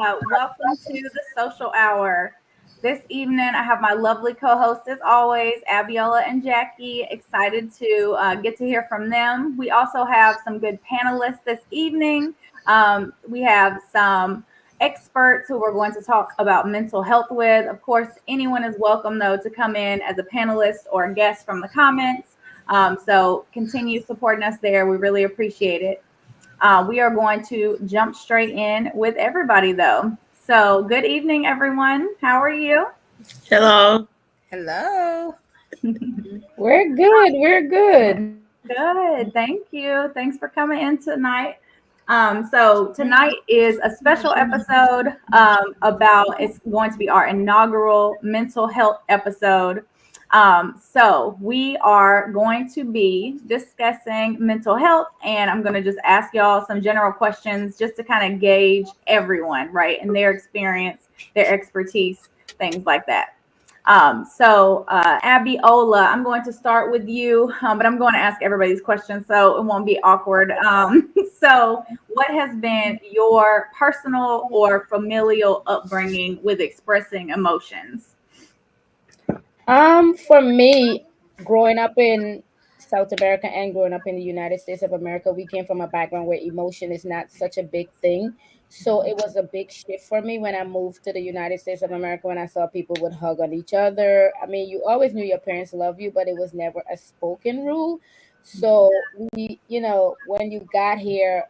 Welcome to the social hour. This evening, I have my lovely co hosts, as always, Abiola and Jackie. Excited to get to hear from them. We also have some good panelists this evening. We have some experts who we're going to talk about mental health with. Of course, anyone is welcome, though, to come in as a panelist or a guest from the comments. So continue supporting us there. We really appreciate it. We are going to jump straight in with everybody, though. So, good evening, everyone. How are you? Hello. Hello. We're good. We're good. Good. Thank you. Thanks for coming in tonight. So tonight is a special episode about, it's going to be our inaugural mental health episode. So we are going to be discussing mental health, and I'm going to just ask y'all some general questions just to kind of gauge everyone, right, and their experience, their expertise, things like that. Abiola, I'm going to start with you, but I'm going to ask everybody's questions so it won't be awkward. So what has been your personal or familial upbringing with expressing emotions? For me, growing up in South America and growing up in the United States of America, we came from a background where emotion is not such a big thing. So it was a big shift for me when I moved to the United States of America when I saw people would hug on each other. I mean, you always knew your parents love you, but it was never a spoken rule. So when you got here,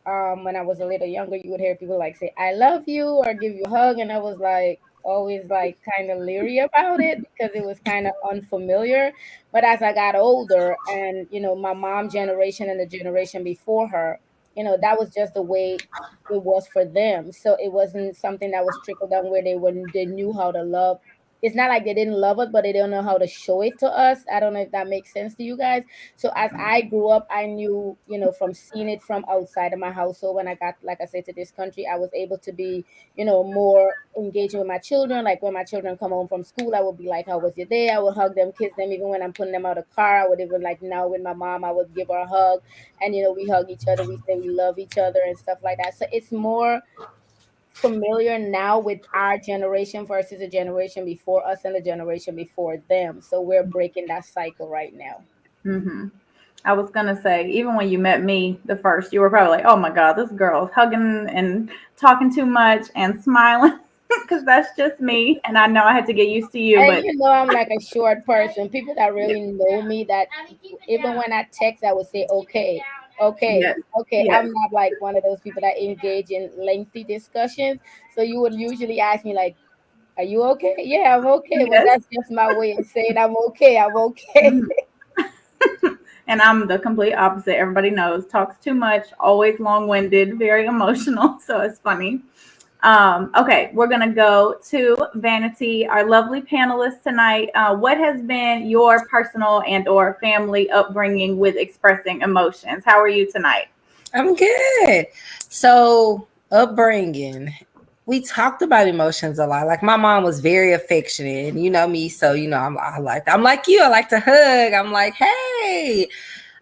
when I was a little younger, you would hear people like say, I love you or give you a hug. And I was like, always like kind of leery about it because it was kind of unfamiliar. But as I got older and, my mom generation and the generation before her, that was just the way it was for them. So it wasn't something that was trickled down where they knew how to love. It's not like they didn't love us, but they don't know how to show it to us. I don't know if that makes sense to you guys. So as I grew up, I knew, from seeing it from outside of my household. When I got, like I said, to this country, I was able to be, more engaging with my children. Like when my children come home from school, I would be like, how was your day? I would hug them, kiss them. Even when I'm putting them out of the car, I would even like now with my mom, I would give her a hug. And, we hug each other. We say we love each other and stuff like that. So it's more familiar now with our generation versus the generation before us and the generation before them. So we're breaking that cycle right now. Mm-hmm. I was gonna say, even when you met me the first, you were probably like, "Oh my God, this girl's hugging and talking too much and smiling," because that's just me, and I know I had to get used to you. And But I'm like a short person. People that really know me, that even when I text, I would say, okay, okay, yes, okay. yes, I'm not like one of those people that engage in lengthy discussions. So you would usually ask me like, are you okay? Yeah, I'm okay. But yes. that's just my way of saying I'm okay. I'm okay. Mhm. And I'm the complete opposite. Everybody knows, talks too much, always long-winded, very emotional. So it's funny. Okay, we're gonna go to Vanity, our lovely panelist tonight. What has been your personal and or family upbringing with expressing emotions? How are you tonight? I'm good. So, upbringing. We talked about emotions a lot. Like my mom was very affectionate, and you know me, so I'm like you. I like to hug. I'm like, hey.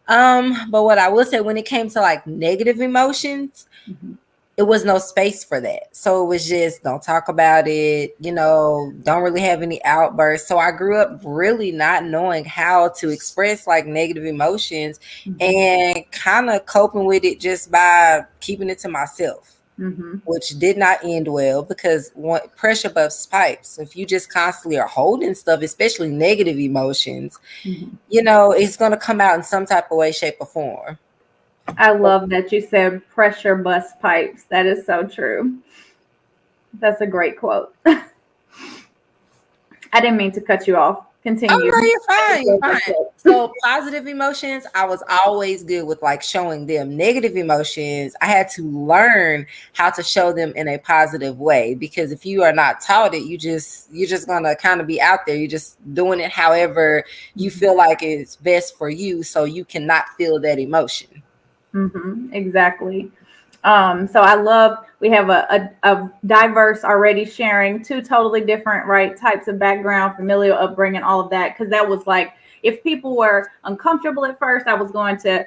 But what I will say when it came to like negative emotions, Mhm. it was no space for that. So it was just don't talk about it, don't really have any outbursts. So I grew up really not knowing how to express like negative emotions and kind of coping with it just by keeping it to myself, Mm-hmm. which did not end well because pressure busts pipes. If you just constantly are holding stuff, especially negative emotions, Mm-hmm. it's going to come out in some type of way, shape, or form. I love that you said pressure bust pipes. That is so true. That's a great quote. I didn't mean to cut you off. Oh Continue. no, you're I fine. just You're love that fine. quote. So positive emotions, I was always good with like showing them. Negative emotions, I had to learn how to show them in a positive way because if you are not taught it, you're just gonna kind of be out there. You're just doing it however you feel like it's best for you, so you cannot feel that emotion. Mm-hmm. Exactly. So I love we have a diverse already sharing two totally different right types of background, familial upbringing, all of that. Because that was like if people were uncomfortable at first, I was going to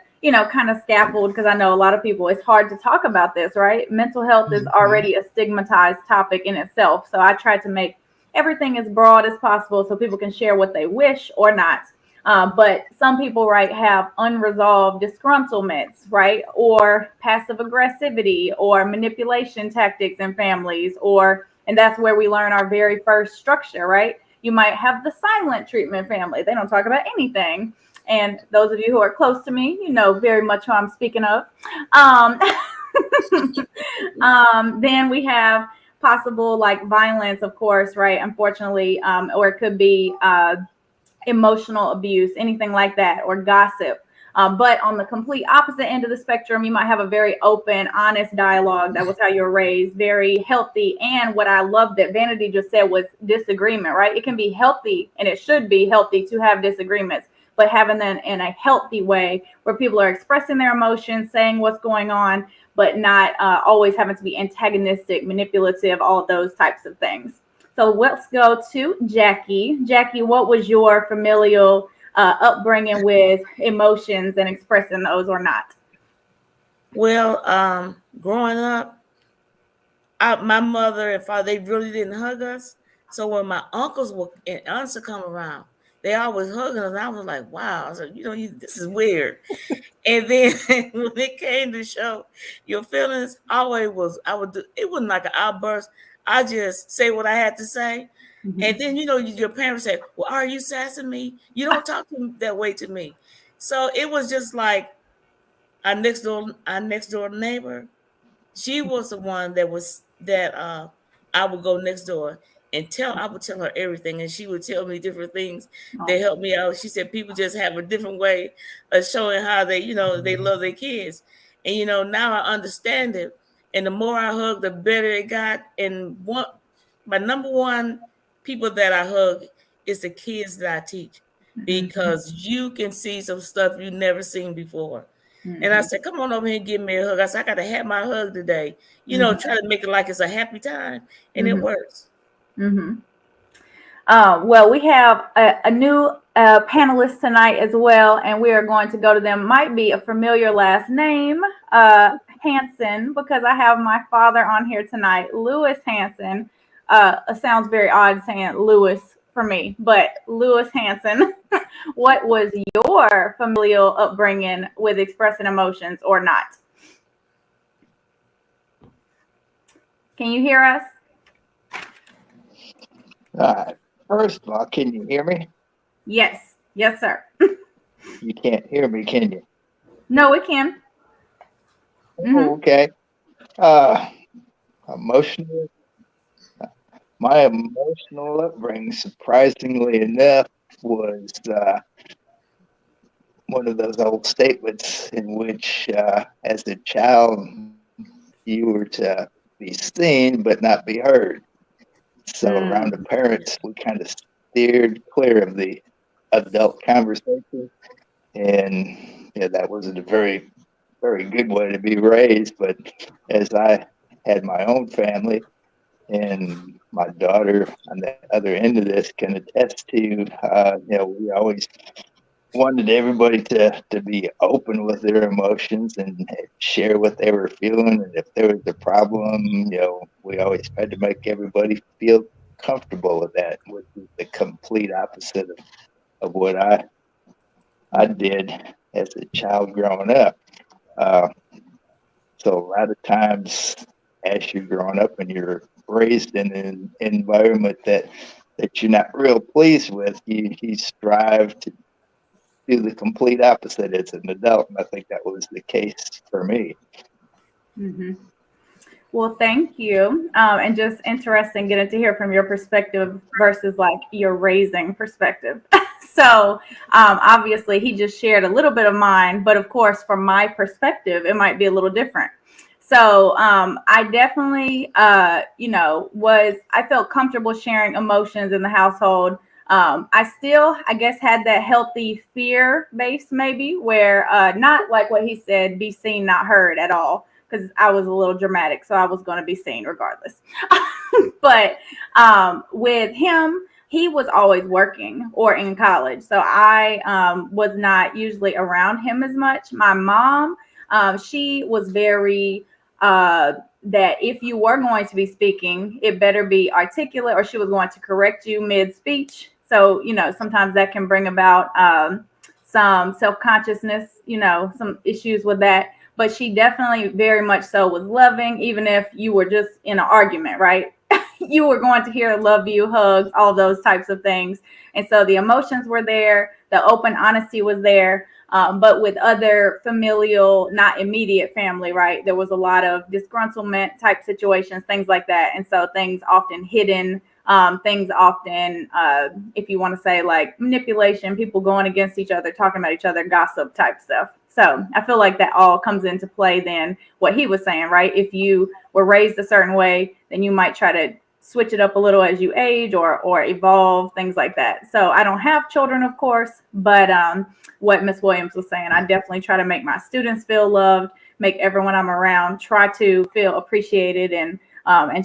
kind of scaffold because I know a lot of people it's hard to talk about this, right? Mental health is already a stigmatized topic in itself. So I try to make everything as broad as possible so people can share what they wish or not. But some people, right, have unresolved disgruntlements, right, or passive aggressivity or manipulation tactics in families, and that's where we learn our very first structure, right? You might have the silent treatment family. They don't talk about anything. And those of you who are close to me, you know very much who I'm speaking of. Um, then we have possible like violence, of course, right? Unfortunately, or it could be emotional abuse, anything like that, or gossip. But on the complete opposite end of the spectrum, you might have a very open, honest dialogue. That was how you were raised, very healthy. And what I love that Vanity just said was disagreement, right? It can be healthy and it should be healthy to have disagreements, but having them in a healthy way where people are expressing their emotions, saying what's going on, but not always having to be antagonistic, manipulative, all of those types of things. So let's go to Jackie. Jackie, what was your familial upbringing with emotions and expressing those or not? Well, growing up, my mother and father, they really didn't hug us. So when my uncles and aunts would come around, they always hugging us. And I was like, wow. I was like, this is weird. And then when it came to show your feelings, it wasn't like an outburst. I just say what I had to say. Mm-hmm. And then, your parents say, well, are you sassing me? You don't talk that way to me. So it was just like our next door neighbor. She was the one that I would go next door and I would tell her everything, and she would tell me different things that helped me out. She said people just have a different way of showing how they love their kids. And now I understand it. And the more I hug, the better it got. And my number one people that I hug is the kids that I teach, because you can see some stuff you've never seen before. And I said, come on over here and give me a hug. I said, I got to have my hug today. Try to make it like it's a happy time. And it works. Well, we have a new panelist tonight as well, and we are going to go to them. Might be a familiar last name, Hanson, because I have my father on here tonight, Lewis Hanson. It sounds very odd saying Lewis for me, but Lewis Hanson, what was your familial upbringing with expressing emotions or not? Can you hear us? First of all, can you hear me? Yes. Yes, sir. You can't hear me, can you? No, we can. Okay. Emotional. My emotional upbringing, surprisingly enough, was one of those old statements in which, as a child, you were to be seen but not be heard. So around the parents, we kind of steered clear of the adult conversation, and that wasn't a very, very good way to be raised. But as I had my own family, and my daughter on the other end of this can attest to, we always wanted everybody to be open with their emotions and share what they were feeling. And if there was a problem, we always tried to make everybody feel comfortable with that, which is the complete opposite of what I did as a child growing up. So a lot of times as you're growing up and you're raised in an environment that you're not real pleased with, you strive to do the complete opposite as an adult. And I think that was the case for me. Well, thank you. And just interesting getting to hear from your perspective versus like your raising perspective. So obviously he just shared a little bit of mine, but of course, from my perspective, it might be a little different. So I definitely, I felt comfortable sharing emotions in the household. I still, I guess, had that healthy fear base maybe where not like what he said, be seen, not heard at all. because I was a little dramatic, so I was going to be seen regardless. But with him, he was always working or in college, so I was not usually around him as much. My mom, she was very that if you were going to be speaking, it better be articulate, or she was going to correct you mid-speech. So, sometimes that can bring about some self-consciousness, some issues with that. But she definitely very much so was loving, even if you were just in an argument, right? You were going to hear love you, hugs, all those types of things. And so the emotions were there. The open honesty was there. But with other familial, not immediate family, right, there was a lot of disgruntlement type situations, things like that. And so things often hidden, things often, if you want to say like manipulation, people going against each other, talking about each other, gossip type stuff. So I feel like that all comes into play then what he was saying, right? If you were raised a certain way, then you might try to switch it up a little as you age or evolve, things like that. So I don't have children, of course, but what Miss Williams was saying, I definitely try to make my students feel loved, make everyone I'm around try to feel appreciated, and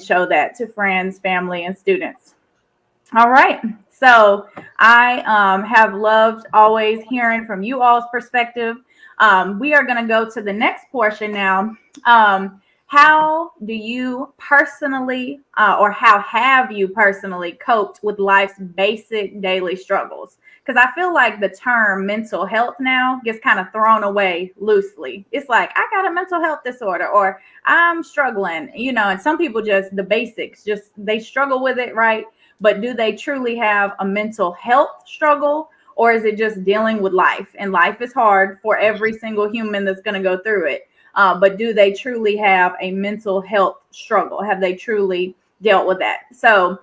show that to friends, family, and students. All right. So I have loved always hearing from you all's perspective. We are going to go to the next portion now. How do you personally, or how have you personally coped with life's basic daily struggles? Because I feel like the term mental health now gets kind of thrown away loosely. It's like, I got a mental health disorder, or I'm struggling, and some people just the basics, just they struggle with it, right? But do they truly have a mental health struggle? Or is it just dealing with life? And life is hard for every single human that's going to go through it. But do they truly have a mental health struggle? Have they truly dealt with that? So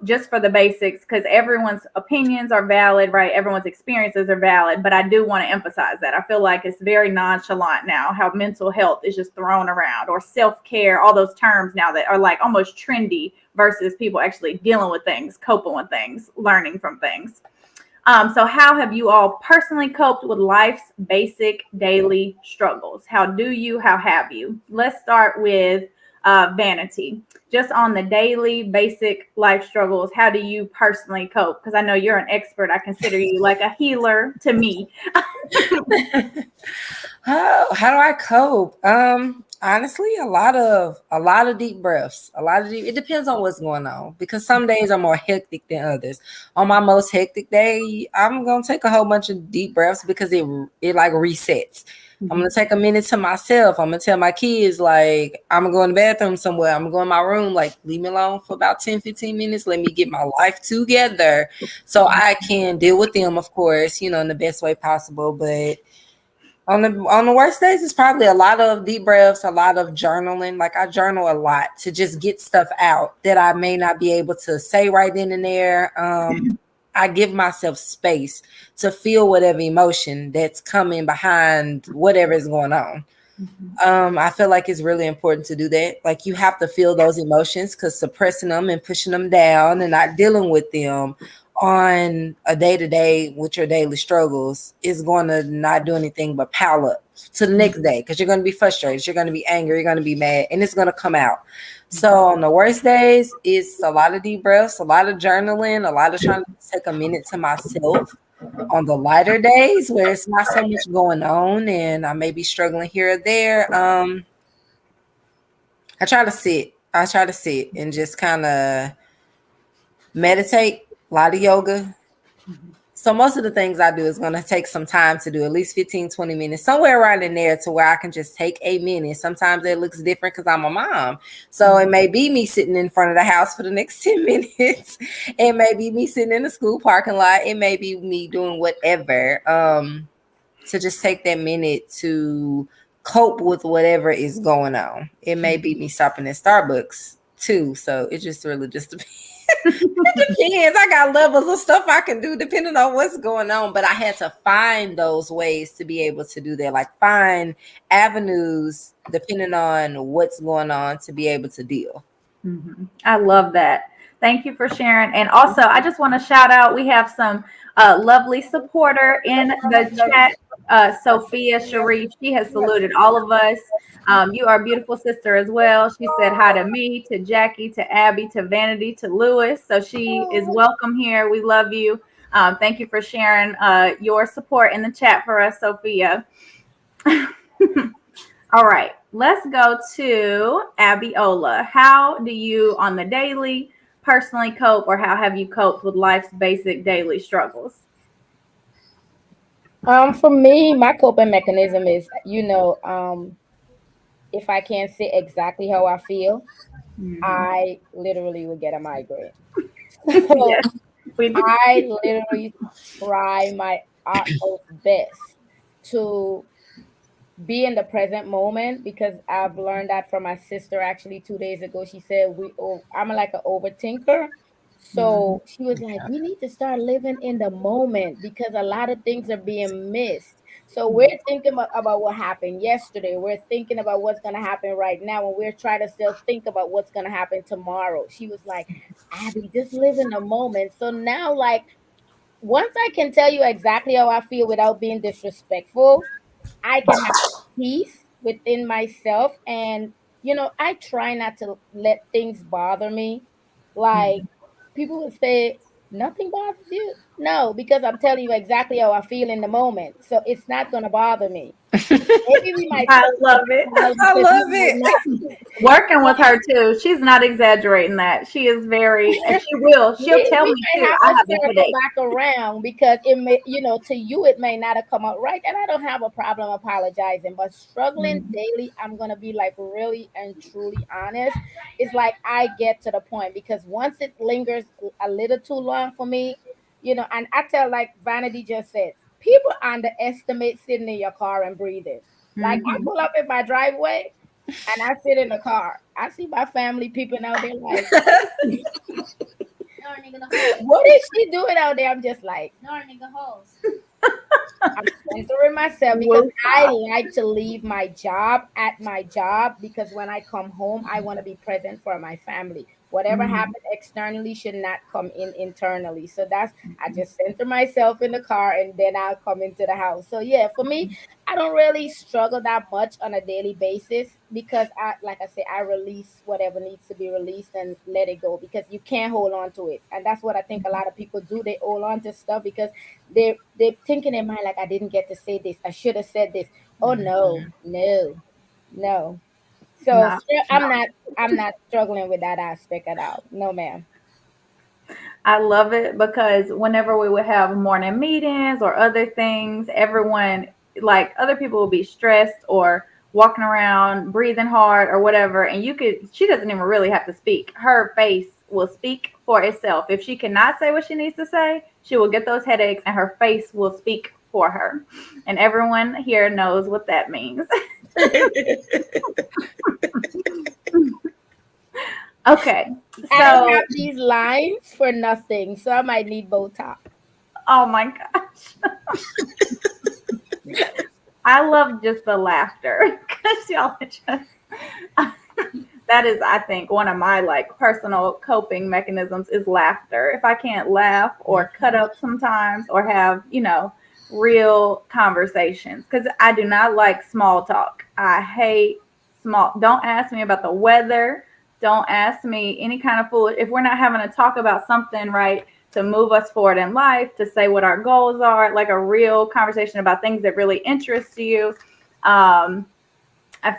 just for the basics, because everyone's opinions are valid, right? Everyone's experiences are valid. But I do want to emphasize that. I feel like it's very nonchalant now how mental health is just thrown around, or self-care, all those terms now that are like almost trendy versus people actually dealing with things, coping with things, learning from things. So how have you all personally coped with life's basic daily struggles? How have you? Let's start with Vanity. Just on the daily basic life struggles, how do you personally cope? Because I know you're an expert. I consider you like a healer to me. How do I cope? Honestly, a lot of deep breaths. It depends on what's going on, because some days are more hectic than others. On my most hectic day, I'm gonna take a whole bunch of deep breaths because it like resets. I'm gonna take a minute to myself. I'm gonna tell my kids, like, I'm gonna go in the bathroom somewhere. I'm gonna go in my room, like, leave me alone for about 10-15 minutes. Let me get my life together so I can deal with them, of course, in the best way possible. But on the worst days, it's probably a lot of deep breaths, a lot of journaling. Like, I journal a lot to just get stuff out that I may not be able to say right then and there. I give myself space to feel whatever emotion that's coming behind whatever is going on. I feel like it's really important to do that. Like, you have to feel those emotions, because suppressing them and pushing them down and not dealing with them on a day-to-day with your daily struggles is going to not do anything but pile up to the next day, because you're going to be frustrated, you're going to be angry, you're going to be mad, and it's going to come out. So on the worst days, it's a lot of deep breaths, a lot of journaling, a lot of trying to take a minute to myself. On the lighter days where it's not so much going on and I may be struggling here or there, I try to sit and just kind of meditate, a lot of yoga. So most of the things I do is going to take some time to do, at least 15-20 minutes, somewhere around in there, to where I can just take a minute. Sometimes it looks different because I'm a mom. So it may be me sitting in front of the house for the next 10 minutes. It may be me sitting in the school parking lot. It may be me doing whatever, to just take that minute to cope with whatever is going on. It may be me stopping at Starbucks too. So it just really just depends. It depends. I got levels of stuff I can do depending on what's going on, but I had to find those ways to be able to do that, like find avenues depending on what's going on to be able to deal. I love that. Thank you for sharing. And also, I just want to shout out, we have some lovely supporter in the chat. Sophia Sharif, she has saluted all of us. You are a beautiful sister as well. She said hi to me, to Jackie, to Abby, to Vanity, to Lewis. So she is welcome here. We love you. Thank you for sharing your support in the chat for us, Sophia. All right, let's go to Abiola. How do you on the daily personally cope, or how have you coped with life's basic daily struggles? For me, my coping mechanism is, if I can't say exactly how I feel, I literally will get a migraine. So Yes, we do. I literally try my utmost best to be in the present moment, because I've learned that from my sister actually 2 days ago. She said I'm like an overthinker. So she was like, we need to start living in the moment because a lot of things are being missed. So we're thinking about what happened yesterday. We're thinking about what's going to happen right now. And we're trying to still think about what's going to happen tomorrow. She was like, Abby, just live in the moment. So now, like, once I can tell you exactly how I feel without being disrespectful, I can have peace within myself. And, I try not to let things bother me. Like, people would say, nothing bothers you? No, because I'm telling you exactly how I feel in the moment. So it's not going to bother me. Maybe we might I love it. I love it. Working with her too. She's not exaggerating that. She is very, and she'll tell me may too. have I to have a circle headache. back around because it may, to you, it may not have come out right. And I don't have a problem apologizing, but struggling daily, I'm going to be like really and truly honest. It's like I get to the point, because once it lingers a little too long for me, and I tell, like Vanity just said, people underestimate sitting in your car and breathing. Like, I pull up in my driveway and I sit in the car. I see my family peeping out there like, what is she doing out there? I'm just like, I'm centering myself because I like to leave my job at my job, because when I come home, I want to be present for my family. Whatever happens externally should not come in internally. So I just center myself in the car and then I'll come into the house. So yeah, for me, I don't really struggle that much on a daily basis, because like I say, I release whatever needs to be released and let it go, because you can't hold on to it. And that's what I think a lot of people do. They hold on to stuff because they're thinking in mind, like, I didn't get to say this, I should have said this. Oh no. So I'm not struggling with that aspect at all. No, ma'am. I love it because whenever we would have morning meetings or other things, everyone, like other people will be stressed or walking around, breathing hard or whatever. And she doesn't even really have to speak. Her face will speak for itself. If she cannot say what she needs to say, she will get those headaches and her face will speak for her. And everyone here knows what that means. Okay. So I don't have these lines for nothing, so I might need Botox. Oh my gosh. I love just the laughter because y'all are just that is, I think, one of my like personal coping mechanisms is laughter. If I can't laugh or cut up sometimes or have, real conversations, because I do not like small talk. I hate don't ask me about the weather. Don't ask me any kind of fool. If we're not having to talk about something, right, to move us forward in life, to say what our goals are, like a real conversation about things that really interest you. I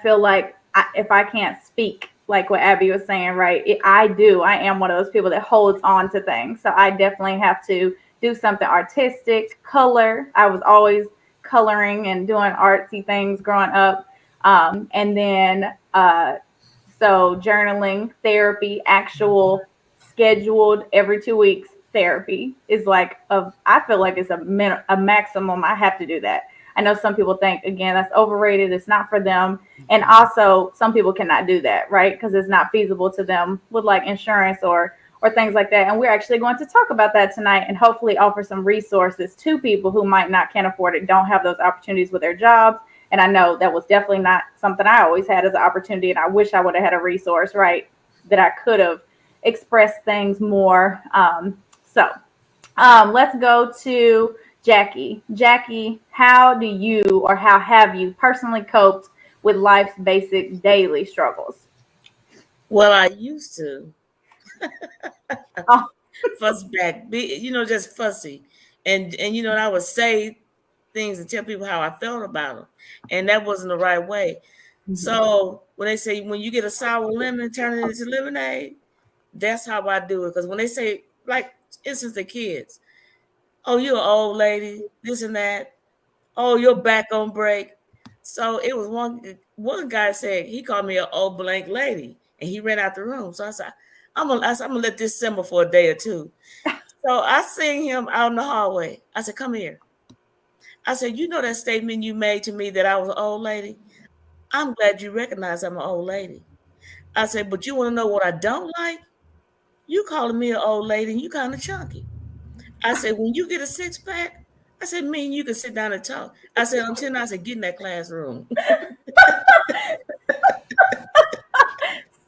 feel like if I can't speak, like what Abby was saying, right, I am one of those people that holds on to things. So I definitely have to do something artistic, color. I was always coloring and doing artsy things growing up. And then, so journaling, therapy, actual scheduled every 2 weeks therapy is like I feel like it's a maximum. I have to do that. I know some people think, again, that's overrated. It's not for them. And also some people cannot do that, right? Because it's not feasible to them with like insurance or things like that. And we're actually going to talk about that tonight and hopefully offer some resources to people who can't afford it, don't have those opportunities with their jobs. And I know that was definitely not something I always had as an opportunity. And I wish I would have had a resource, right, that I could have expressed things more. So let's go to Jackie. Jackie, how do you or how have you personally coped with life's basic daily struggles? Well, I used to Oh. fuss back, just fussy, and I would say things and tell people how I felt about them, and that wasn't the right way. So when they say when you get a sour lemon, turn it into lemonade, that's how I do it. Because when they say, like, instance, the kids, oh, you're an old lady, this and that. Oh, you're back on break. So it was one guy said he called me an old blank lady, and he ran out the room. So I said, I'm gonna let this simmer for a day or two. So I seen him out in the hallway. I said, come here. I said, you know that statement you made to me that I was an old lady? I'm glad you recognize I'm an old lady. I said, but you want to know what I don't like? You calling me an old lady and you kind of chunky. I said, when you get a six pack, I said, me and you can sit down and talk. I said, until now, I said, get in that classroom.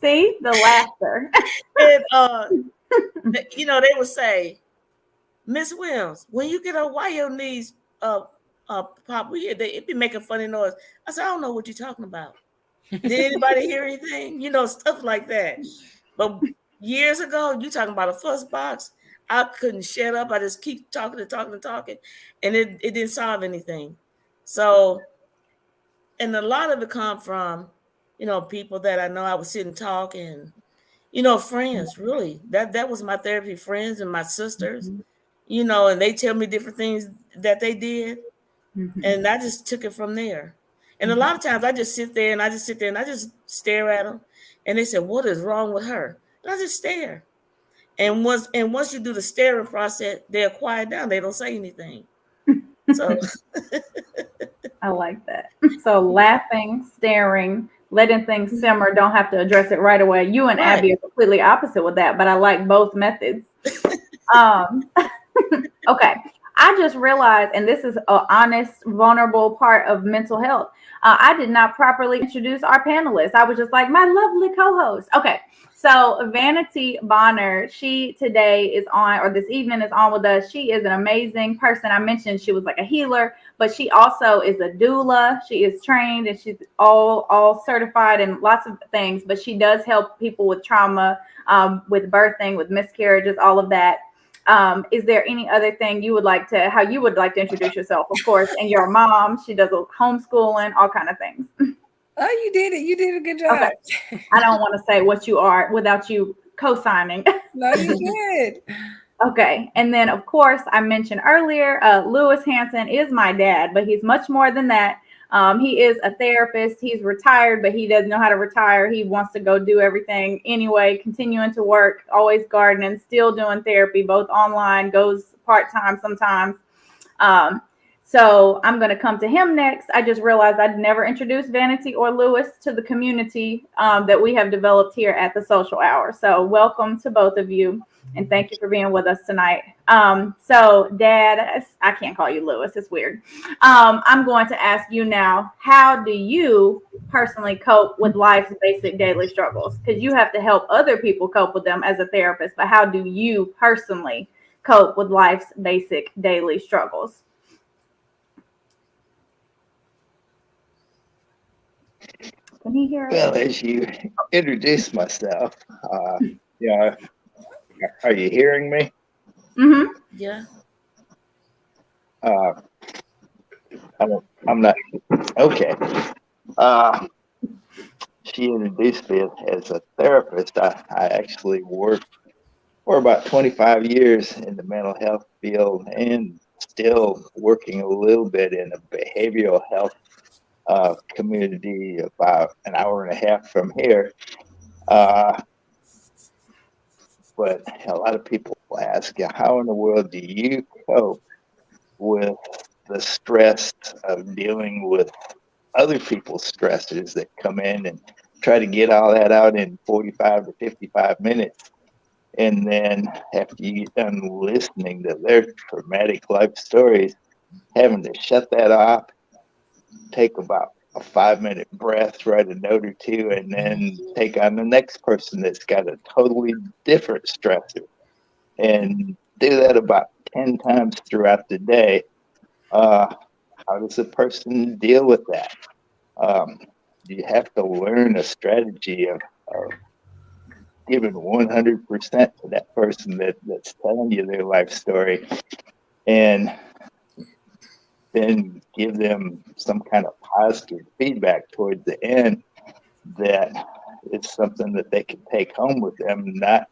See the laughter. And, they would say, Miss Williams, when you get up, why your knees pop? It be making funny noise. I said, I don't know what you're talking about. Did anybody hear anything? Stuff like that. But years ago, you talking about a fuss box. I couldn't shut up. I just keep talking and talking and talking. And it didn't solve anything. So, and a lot of it come from, people that I know I would sit and talk and, friends, really. That was my therapy, friends and my sisters, and they tell me different things that they did. And I just took it from there. And a lot of times I just sit there and I just stare at them. And they said, what is wrong with her? And I just stare. And once you do the staring process, they'll quiet down. They don't say anything. So I like that. So laughing, staring, letting things simmer, don't have to address it right away. You and Right. Abby are completely opposite with that, but I like both methods. Okay. I just realized, and this is an honest, vulnerable part of mental health. I did not properly introduce our panelists. I was just like, my lovely co-host. Okay. So Vanity Bonner, she today is on, or this evening is on with us. She is an amazing person. I mentioned she was like a healer, but she also is a doula. She is trained and she's all certified in lots of things, but she does help people with trauma, with birthing, with miscarriages, all of that. Is there any other thing how you would like to introduce yourself? Of course, and your mom, she does homeschooling, all kind of things. Oh, you did it. You did a good job. Okay. I don't want to say what you are without you co-signing. No, you did. Okay. And then, of course, I mentioned earlier, Lewis Hanson is my dad, but he's much more than that. He is a therapist. He's retired, but he doesn't know how to retire. He wants to go do everything anyway, continuing to work, always gardening, still doing therapy, both online, goes part-time sometimes. So I'm going to come to him next. I just realized I'd never introduced Vanity or Lewis to the community that we have developed here at the Social Hour. So welcome to both of you. And thank you for being with us tonight. So Dad, I can't call you Lewis. It's weird. I'm going to ask you now, how do you personally cope with life's basic daily struggles? Because you have to help other people cope with them as a therapist. But how do you personally cope with life's basic daily struggles? Can you hear us? Well, as you introduce myself, yeah, are you hearing me? Mm-hmm. yeah. I'm not. Okay. She introduced me as a therapist. I actually worked for about 25 years in the mental health field and still working a little bit in a behavioral health community about an hour and a half from here. But a lot of people ask, how in the world do you cope with the stress of dealing with other people's stresses that come in and try to get all that out in 45 to 55 minutes? And then after you get done listening to their traumatic life stories, having to shut that off, take about a 5-minute breath, write a note or two, and then take on the next person that's got a totally different stressor. And do that about 10 times throughout the day. How how does a person deal with that? You have to learn a strategy of giving 100% to that person that's telling you their life story, and then give them some kind of positive feedback towards the end that it's something that they can take home with them, not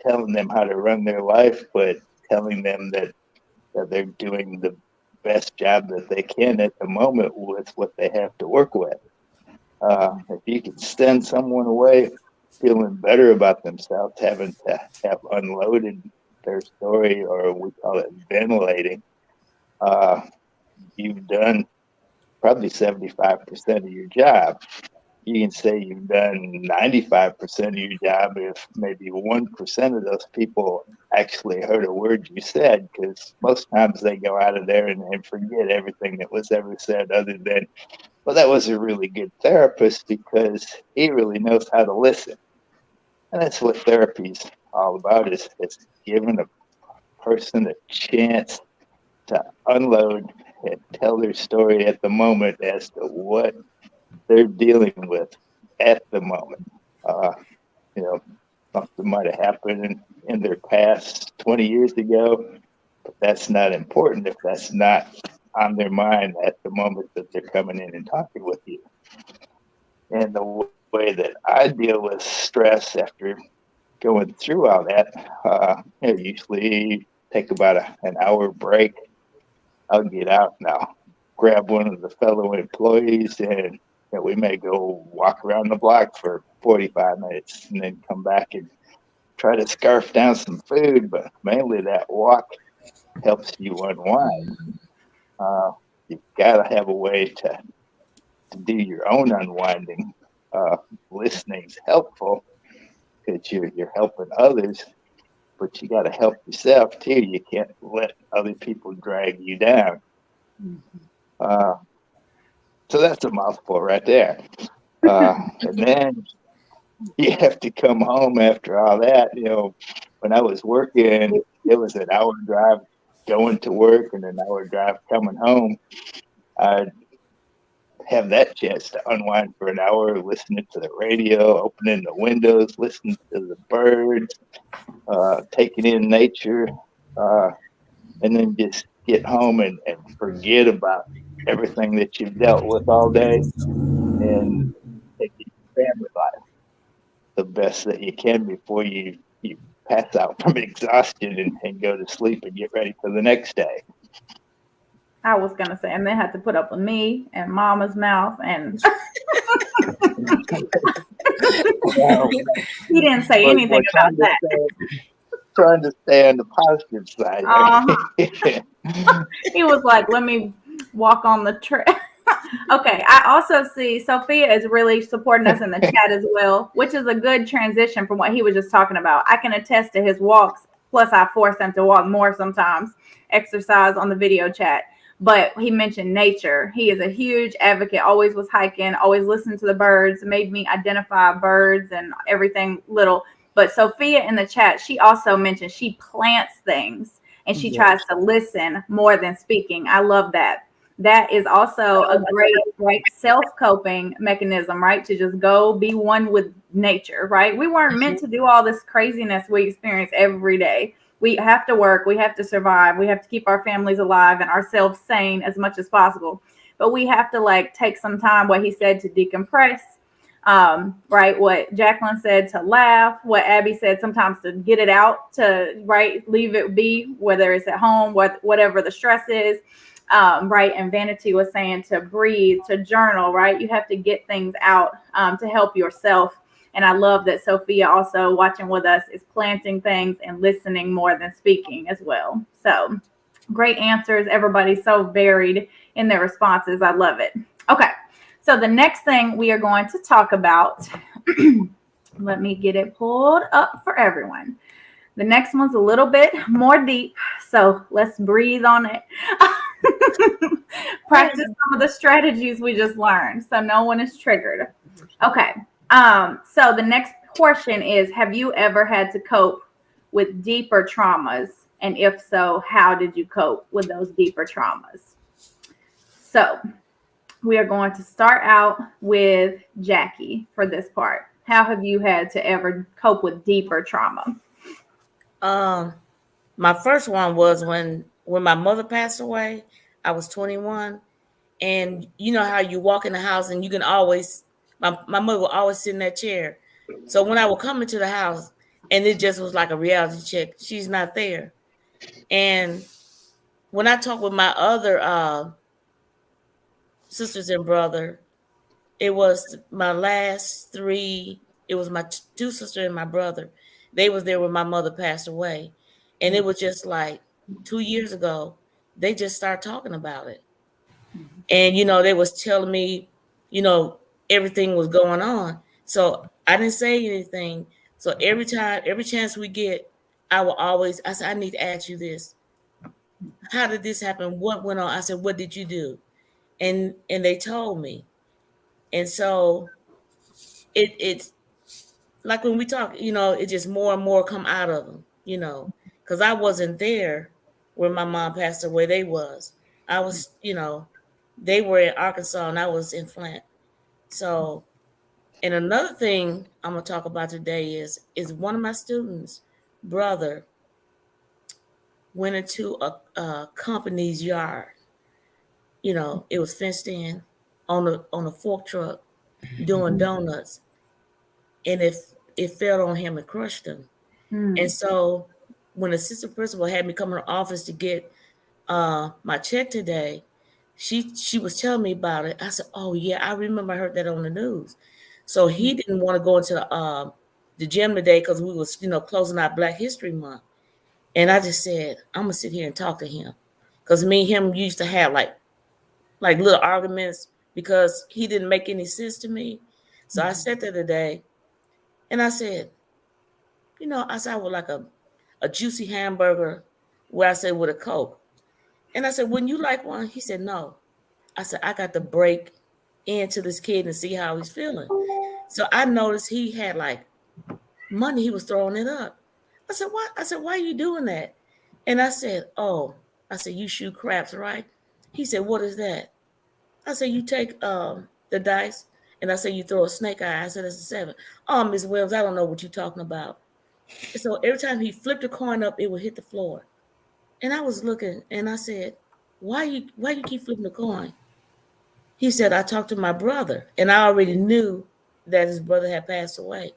telling them how to run their life, but telling them that they're doing the best job that they can at the moment with what they have to work with. If you can send someone away feeling better about themselves, having to have unloaded their story, or we call it ventilating, you've done probably 75% of your job. You can say you've done 95% of your job if maybe 1% of those people actually heard a word you said, because most times they go out of there and forget everything that was ever said, other than, well, that was a really good therapist because he really knows how to listen. And that's what therapy is all about, is it's giving a person a chance to unload and tell their story at the moment as to what they're dealing with at the moment. Something might have happened in their past 20 years ago, but that's not important if that's not on their mind at the moment that they're coming in and talking with you. And the way that I deal with stress after going through all that, usually take about an hour break. I'll get out and I'll grab one of the fellow employees, and we may go walk around the block for 45 minutes and then come back and try to scarf down some food. But mainly that walk helps you unwind. You've got to have a way to do your own unwinding. Listening's helpful because you're helping others, but you got to help yourself too. You can't let other people drag you down. So that's a mouthful right there. And then you have to come home after all that. When I was working, it was an hour drive going to work and an hour drive coming home. I'd have that chance to unwind for an hour, listening to the radio, opening the windows, listening to the birds, taking in nature, and then just get home and forget about everything that you've dealt with all day and take your family life the best that you can before you pass out from exhaustion and go to sleep and get ready for the next day. I was gonna say, and then had to put up with me and Mama's mouth, and he didn't say anything about that. Trying to stay on the positive side. He was like, "Let me walk on the trail." Okay, I also see Sophia is really supporting us in the chat as well, which is a good transition from what he was just talking about. I can attest to his walks. Plus, I force him to walk more sometimes, exercise on the video chat. But he mentioned nature. He is a huge advocate, always was hiking, always listened to the birds, made me identify birds and everything little. But Sophia in the chat, she also mentioned she plants things and she tries to listen more than speaking. I love that. That is also a great self-coping mechanism, right? To just go be one with nature, right? We weren't meant to do all this craziness we experience every day. We have to work. We have to survive. We have to keep our families alive and ourselves sane as much as possible. But we have to take some time, what he said, to decompress, right? What Jacquelyn said, to laugh, what Abby said, sometimes to get it out, to leave it be, whether it's at home, whatever the stress is, right? And Vanity was saying to breathe, to journal, right? You have to get things out to help yourself. And I love that Sophia, also watching with us, is planting things and listening more than speaking as well. So great answers. Everybody's so varied in their responses. I love it. Okay. So the next thing we are going to talk about, let me get it pulled up for everyone. The next one's a little bit more deep. So let's breathe on it. Practice some of the strategies we just learned so no one is triggered. Okay. So the next portion is, have you ever had to cope with deeper traumas? And if so, how did you cope with those deeper traumas? So we are going to start out with Jackie for this part. How have you had to ever cope with deeper trauma? My first one was when my mother passed away. I was 21, and you know how you walk in the house and you can always my mother would always sit in that chair. So when I would come into the house, and it just was like a reality check. She's not there. And when I talk with my other sisters and brother, it was my last three. It was my two sisters and my brother. They was there when my mother passed away, and it was just like 2 years ago. They just started talking about it, and they was telling me, everything was going on. So I didn't say anything. So every chance we get, I said, I need to ask you this. How did this happen? What went on? I said, what did you do? And they told me. And so it's like when we talk, it just more and more come out of them, because I wasn't there when my mom passed away. They was. I was, they were in Arkansas and I was in Flint. So, and another thing I'm gonna talk about today is one of my students' brother went into a company's yard. It was fenced in on a fork truck doing donuts, and it fell on him and crushed him. And so when the assistant principal had me come in the office to get my check today, she was telling me about it. I said, oh yeah, I remember I heard that on the news. So he didn't want to go into the gym today because we was closing out Black History Month. And I just said, I'm gonna sit here and talk to him, because me and him used to have like little arguments because he didn't make any sense to me. So I sat there today and I said, I would like a juicy hamburger, where I said with a Coke. And I said, wouldn't you like one? He said, no. I said, I got to break into this kid and see how he's feeling. So I noticed he had like money. He was throwing it up. I said, what? I said, why are you doing that? And I said, you shoot craps, right? He said, what is that? I said, you take the dice, and I said, you throw a snake eye. I said, that's a 7. Oh, Ms. Williams, I don't know what you're talking about. And so every time he flipped the coin up, it would hit the floor. And I was looking, and I said, why you keep flipping the coin? He said, I talked to my brother, and I already knew that his brother had passed away.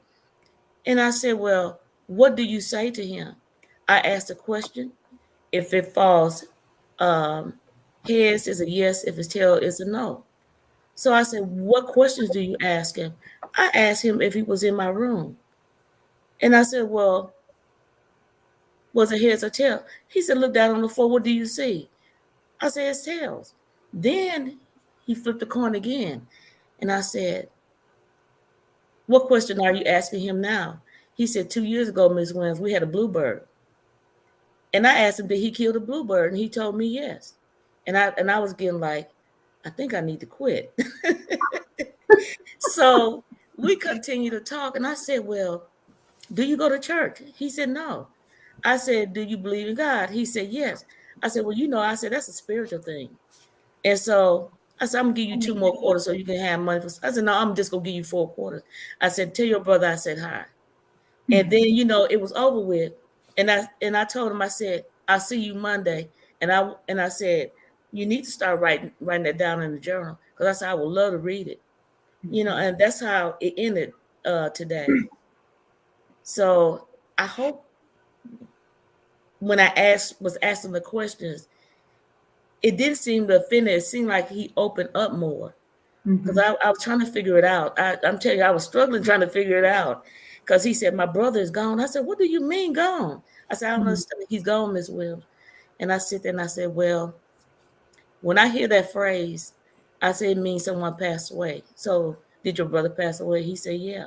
And I said, well, what do you say to him? I asked a question. If it falls heads, is a yes. If it's tail, it's a no. So I said, what questions do you ask him? I asked him if he was in my room. And I said, well, was it heads or tail? He said, look down on the floor. What do you see? I said, it's tails. Then he flipped the coin again. And I said, what question are you asking him now? He said, 2 years ago, Ms. Williams, we had a bluebird. And I asked him, did he kill the bluebird? And he told me yes. And I was getting like, I think I need to quit. So we continued to talk. And I said, well, do you go to church? He said, no. I said, do you believe in God? He said, yes. I said, well, I said, that's a spiritual thing. And so I said, I'm going to give you 2 more quarters so you can have money. I said, no, I'm just going to give you 4 quarters. I said, tell your brother I said hi. And then, it was over with. And I told him, I said, I'll see you Monday. And I said, you need to start writing that down in the journal. Because I said, I would love to read it. And that's how it ended today. So I hope when I was asking the questions, it didn't seem to offend it. It seemed like he opened up more. Because I was trying to figure it out. I'm telling you, I was struggling trying to figure it out. Because he said, my brother is gone. I said, what do you mean gone? I said, I don't understand. He's gone, Ms. Williams. And I sit there and I said, well, when I hear that phrase, I said, it means someone passed away. So did your brother pass away? He said, yeah.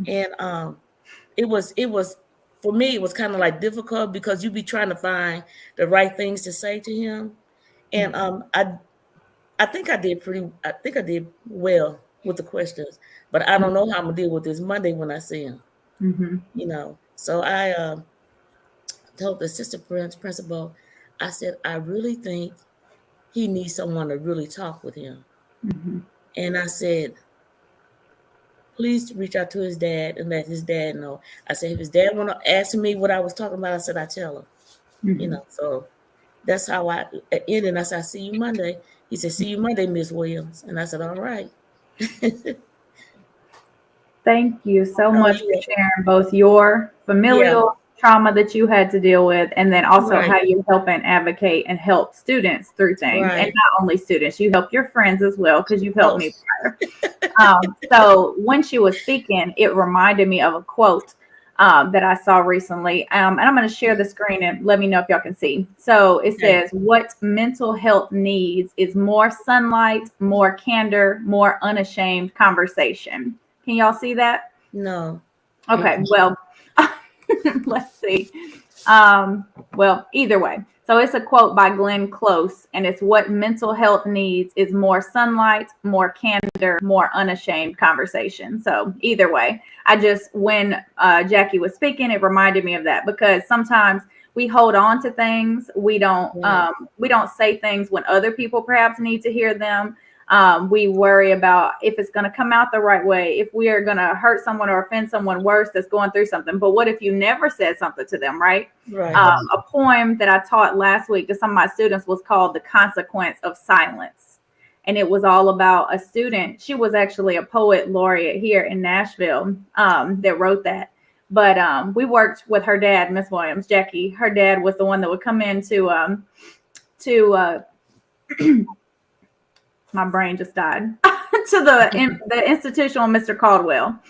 And it was for me, it was kind of like difficult because you be trying to find the right things to say to him. And I think I did well with the questions, but I don't know how I'm gonna deal with this Monday when I see him. So I told the assistant principal, I said, I really think he needs someone to really talk with him. Mm-hmm. And I said, please reach out to his dad and let his dad know. I said, if his dad want to ask me what I was talking about, I said, I tell him. Mm-hmm. You know, so that's how I ended. And I said, I see you Monday. He said, see you Monday, Miss Williams. And I said, all right. Thank you so much you're for welcome. sharing both your familial trauma that you had to deal with, and then also Right. how you help and advocate and help students through things. Right. And not only students, you help your friends as well, because you've helped Oh. me prior. So when she was speaking, it reminded me of a quote that I saw recently. And I'm going to share the screen and let me know if y'all can see. So it Okay. says, what mental health needs is more sunlight, more candor, more unashamed conversation. Can y'all see that? No. Okay, well, let's see. Well, either way. So it's a quote by Glenn Close, and it's what mental health needs is more sunlight, more candor, more unashamed conversation. So either way, when Jackie was speaking, it reminded me of that, because sometimes we hold on to things. We don't say things when other people perhaps need to hear them. We worry about if it's going to come out the right way, if we are going to hurt someone or offend someone worse that's going through something. But what if you never said something to them, right? Right. A poem that I taught last week to some of my students was called The Consequence of Silence. And it was all about a student. She was actually a poet laureate here in Nashville that wrote that. But we worked with her dad, Miss Williams, Jackie. Her dad was the one that would come in to my brain just died to the institution on Mr. Caldwell.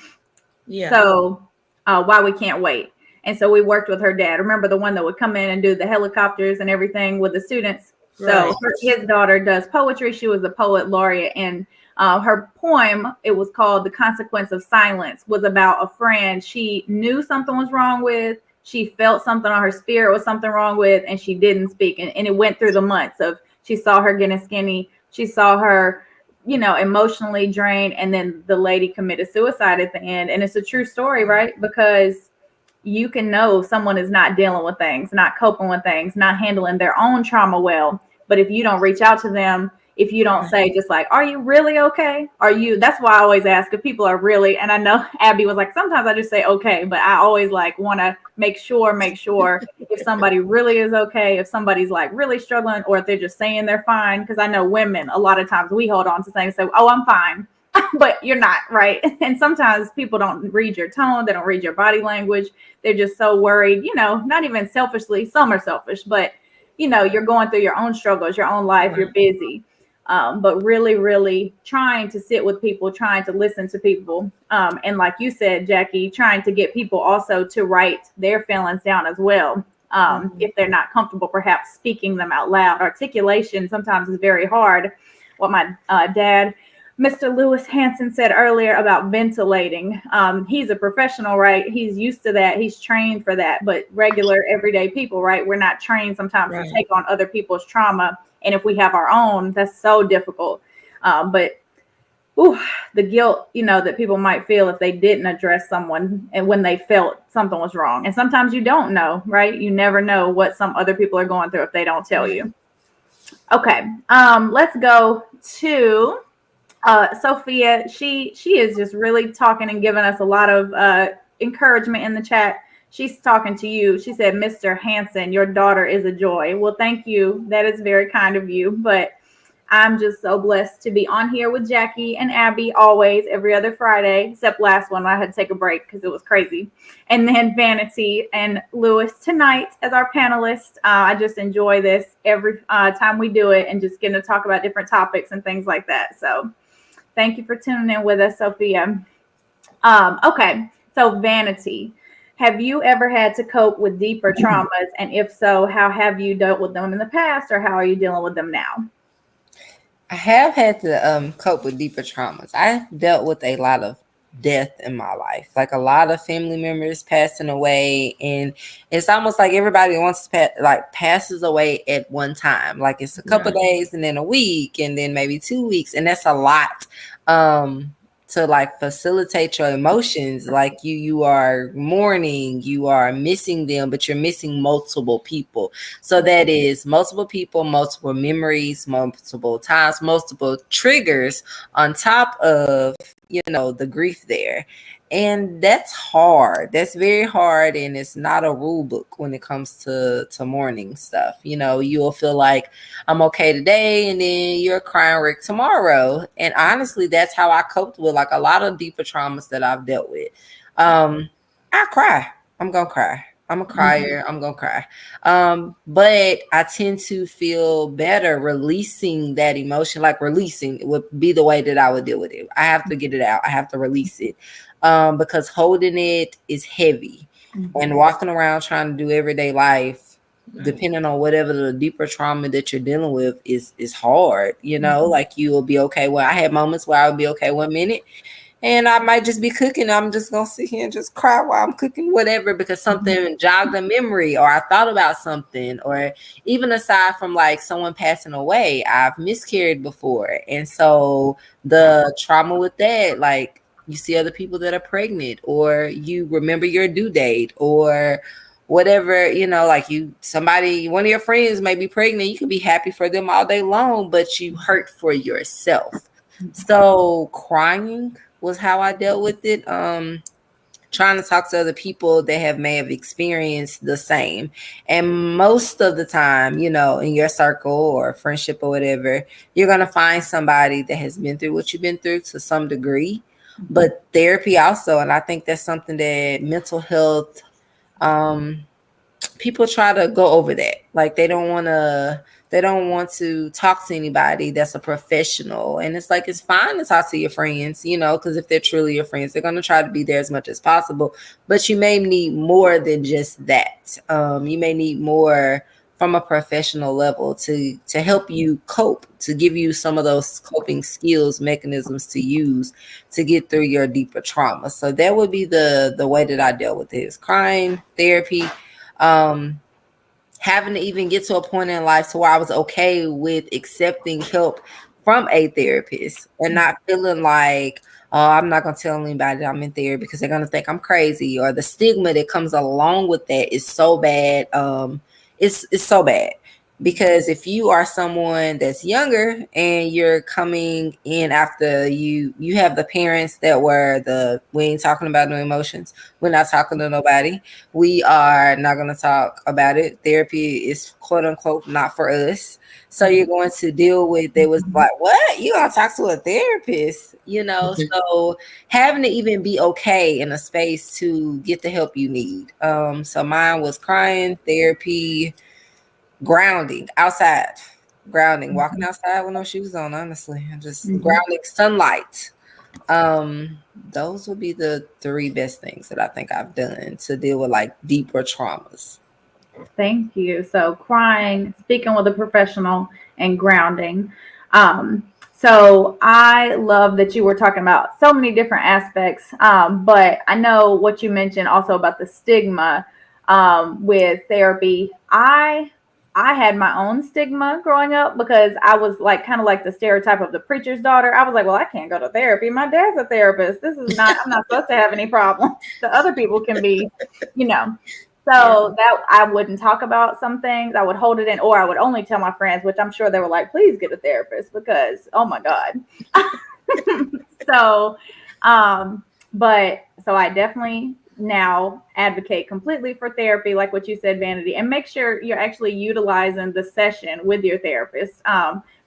Yeah. So Why We Can't Wait. And so we worked with her dad. Remember the one that would come in and do the helicopters and everything with the students? Right. So his daughter does poetry. She was a poet laureate. And her poem, it was called The Consequence of Silence, was about a friend she knew something was wrong with. She felt something on her spirit was something wrong with, and she didn't speak. And it went through the months of, she saw her getting skinny. She saw her, emotionally drained. And then the lady committed suicide at the end. And it's a true story, right? Because you can know someone is not dealing with things, not coping with things, not handling their own trauma well. But if you don't reach out to them, if you don't say just like, are you really okay? That's why I always ask if people are really, and I know Abby was like, sometimes I just say okay, but I always like want to make sure if somebody really is okay, if somebody's like really struggling, or if they're just saying they're fine. Because I know women, a lot of times we hold on to things and say, oh, I'm fine. But you're not, right? And sometimes people don't read your tone. They don't read your body language. They're just so worried, not even selfishly. Some are selfish, but you're going through your own struggles, your own life, you're busy. But really, really trying to sit with people, trying to listen to people. And like you said, Jackie, trying to get people also to write their feelings down as well. If they're not comfortable, perhaps speaking them out loud. Articulation sometimes is very hard. What my dad, Mr. Lewis Hanson, said earlier about ventilating. He's a professional, right? He's used to that. He's trained for that. But regular, everyday people, right? We're not trained sometimes to take on other people's trauma. And if we have our own, that's so difficult. But the guilt, that people might feel if they didn't address someone and when they felt something was wrong. And sometimes you don't know, right? You never know what some other people are going through if they don't tell you. Okay. Let's go to Sophia. She is just really talking and giving us a lot of encouragement in the chat. She's talking to you. She said, Mr. Hansen, your daughter is a joy. Well, thank you. That is very kind of you. But I'm just so blessed to be on here with Jackie and Abby always, every other Friday, except last one when I had to take a break because it was crazy. And then Vanity and Lewis tonight as our panelists. I just enjoy this every time we do it and just getting to talk about different topics and things like that. So thank you for tuning in with us, Sophia. Okay, so Vanity. Have you ever had to cope with deeper traumas? And if so, how have you dealt with them in the past, or how are you dealing with them now? I have had to cope with deeper traumas. I dealt with a lot of death in my life, like a lot of family members passing away, and it's almost like everybody wants to passes away at one time. Like it's a couple of days, and then a week, and then maybe 2 weeks, and that's a lot to like facilitate your emotions. Like you are mourning, you are missing them, but you're missing multiple people. So that is multiple people, multiple memories, multiple times, multiple triggers on top of, you know, the grief there. And that's hard. That's very hard. And it's not a rule book when it comes to mourning stuff. You know, you'll feel like I'm okay today, and then you're crying wreck tomorrow. And honestly, that's how I coped with like a lot of deeper traumas that I've dealt with. I cry. I'm gonna cry. I'm a crier. I'm gonna cry. But I tend to feel better releasing that emotion. Like releasing it would be the way that I would deal with it. I have to get it out. I have to release it. Because holding it is heavy, and walking around trying to do everyday life, depending on whatever the deeper trauma that you're dealing with is hard. You know, like you will be okay. Well, I had moments where I would be okay 1 minute, and I might just be cooking. I'm just gonna sit here and just cry while I'm cooking, whatever, because something jogged a memory, or I thought about something, or even aside from like someone passing away, I've miscarried before, and so the trauma with that, like. You see other people that are pregnant, or you remember your due date, or whatever, you know, like one of your friends may be pregnant. You can be happy for them all day long, but you hurt for yourself. So crying was how I dealt with it. Trying to talk to other people that may have experienced the same. And most of the time, you know, in your circle or friendship or whatever, you're going to find somebody that has been through what you've been through to some degree. But therapy also, and I think that's something that mental health, people try to go over that. Like they don't want to talk to anybody that's a professional. And it's like, it's fine to talk to your friends, you know, because if they're truly your friends, they're going to try to be there as much as possible. But you may need more than just that. You may need more from a professional level to help you cope, to give you some of those coping skills, mechanisms to use to get through your deeper trauma. So that would be the way that I dealt with it, is crying, therapy, having to even get to a point in life to where I was okay with accepting help from a therapist and not feeling like, oh, I'm not going to tell anybody that I'm in therapy because they're going to think I'm crazy, or the stigma that comes along with that is so bad. It's so bad, because if you are someone that's younger and you're coming in after you have the parents that were we ain't talking about no emotions. We're not talking to nobody. We are not going to talk about it. Therapy is quote unquote not for us. So you're going to deal with, they was like, what? You gonna talk to a therapist, you know? So having to even be okay in a space to get the help you need. So mine was crying, therapy, grounding, outside, grounding, walking outside with no shoes on, honestly, and just grounding, sunlight. Those would be the 3 best things that I think I've done to deal with like deeper traumas. Thank you. So crying, speaking with a professional, and grounding. So I love that you were talking about so many different aspects. But I know what you mentioned also about the stigma with therapy. I had my own stigma growing up because I was like kind of like the stereotype of the preacher's daughter. I was like, well, I can't go to therapy. My dad's a therapist. I'm not supposed to have any problems. The other people can be, you know. So that I wouldn't talk about some things. I would hold it in, or I would only tell my friends, which I'm sure they were like, please get a therapist, because, oh my God. So I definitely now advocate completely for therapy, like what you said, Vanity, and make sure you're actually utilizing the session with your therapist.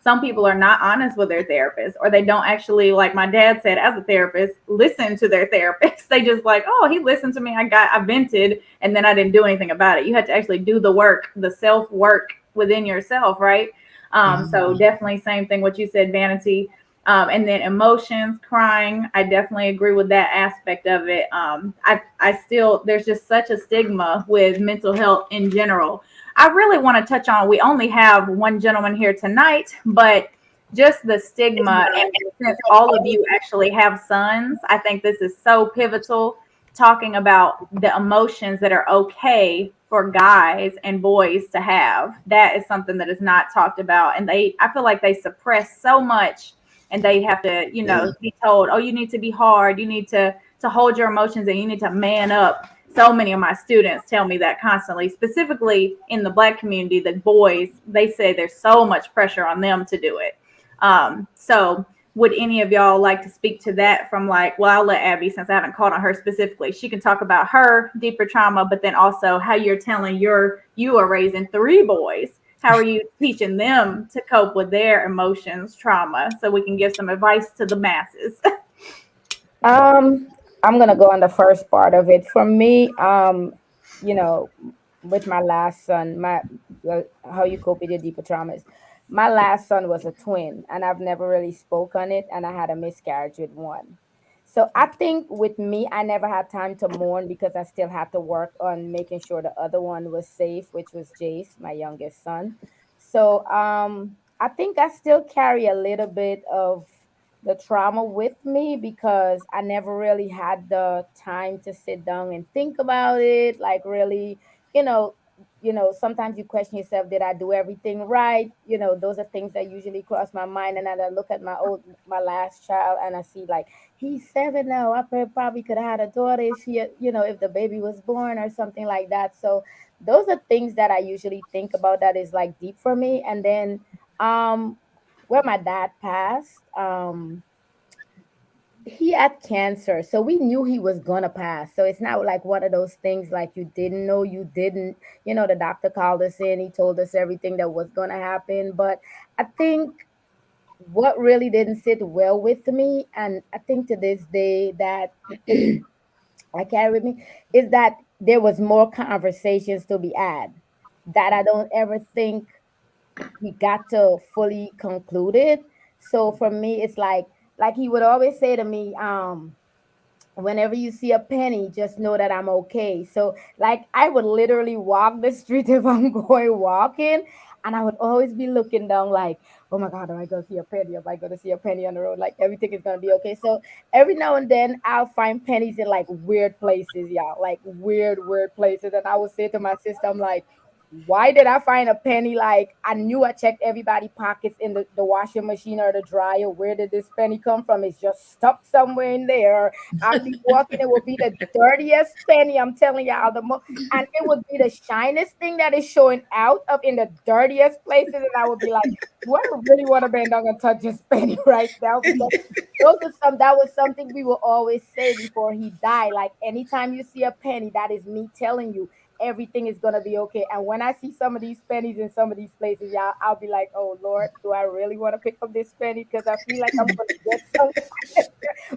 Some people are not honest with their therapist, or they don't actually, like my dad said, as a therapist, listen to their therapist. They just like, oh, he listened to me. I vented, and then I didn't do anything about it. You had to actually do the work, the self work within yourself, right? So definitely same thing, what you said, Vanity. And then emotions, crying. I definitely agree with that aspect of it. I still, there's just such a stigma with mental health in general. I really want to touch on, we only have one gentleman here tonight, but just the stigma. And since all of you actually have sons, I think this is so pivotal, talking about the emotions that are okay for guys and boys to have. That is something that is not talked about. And I feel like they suppress so much and they have to, be told, oh, you need to be hard, you need to hold your emotions, and you need to man up. So many of my students tell me that constantly, specifically in the Black community, the boys, they say there's so much pressure on them to do it. So would any of y'all like to speak to that from like, well, I'll let Abby, since I haven't called on her specifically, she can talk about her deeper trauma, but then also how you're telling you are raising 3 boys. How are you teaching them to cope with their emotions, trauma, so we can give some advice to the masses? I'm gonna go on the first part of it. For me, you know, with my last son, how you cope with your deeper traumas. My last son was a twin, and I've never really spoke on it, and I had a miscarriage with one. So I think with me, I never had time to mourn because I still had to work on making sure the other one was safe, which was Jace, my youngest son. So I think I still carry a little bit of the trauma with me because I never really had the time to sit down and think about it. Like really, you know, sometimes you question yourself, did I do everything right? Those are things that usually cross my mind. And then I look at my last child and I see like he's 7 now. I probably could have had a daughter if if the baby was born or something like that. So those are things that I usually think about that is like deep for me. And then um where my dad passed, he had cancer, so we knew he was gonna pass. So it's not like one of those things like you didn't know, you didn't. The doctor called us in, he told us everything that was gonna happen. But I think what really didn't sit well with me, and I think to this day that I carry with me, is that there was more conversations to be had that I don't ever think we got to fully conclude it. So for me, it's like he would always say to me, whenever you see a penny, just know that I'm okay. So like I would literally walk the street if I'm going walking, and I would always be looking down like, oh my God, am I gonna see a penny? Am I gonna see a penny on the road? Like everything is gonna be okay. So every now and then I'll find pennies in like weird places, y'all. Like weird places. And I would say to my sister, I'm like, why did I find a penny? Like I knew I checked everybody pockets in the washing machine or the dryer. Where did this penny come from? It's just stuck somewhere in there. I'll be walking, it will be the dirtiest penny. I'm telling y'all and it would be the shiniest thing that is showing out of in the dirtiest places. And I would be like, do I really want to bend down and touch this penny right now? Because that was something we would always say before he died. Like anytime you see a penny, that is me telling you everything is gonna be okay. And when I see some of these pennies in some of these places, y'all, I'll be like, oh Lord, do I really want to pick up this penny? Because I feel like I'm gonna get some.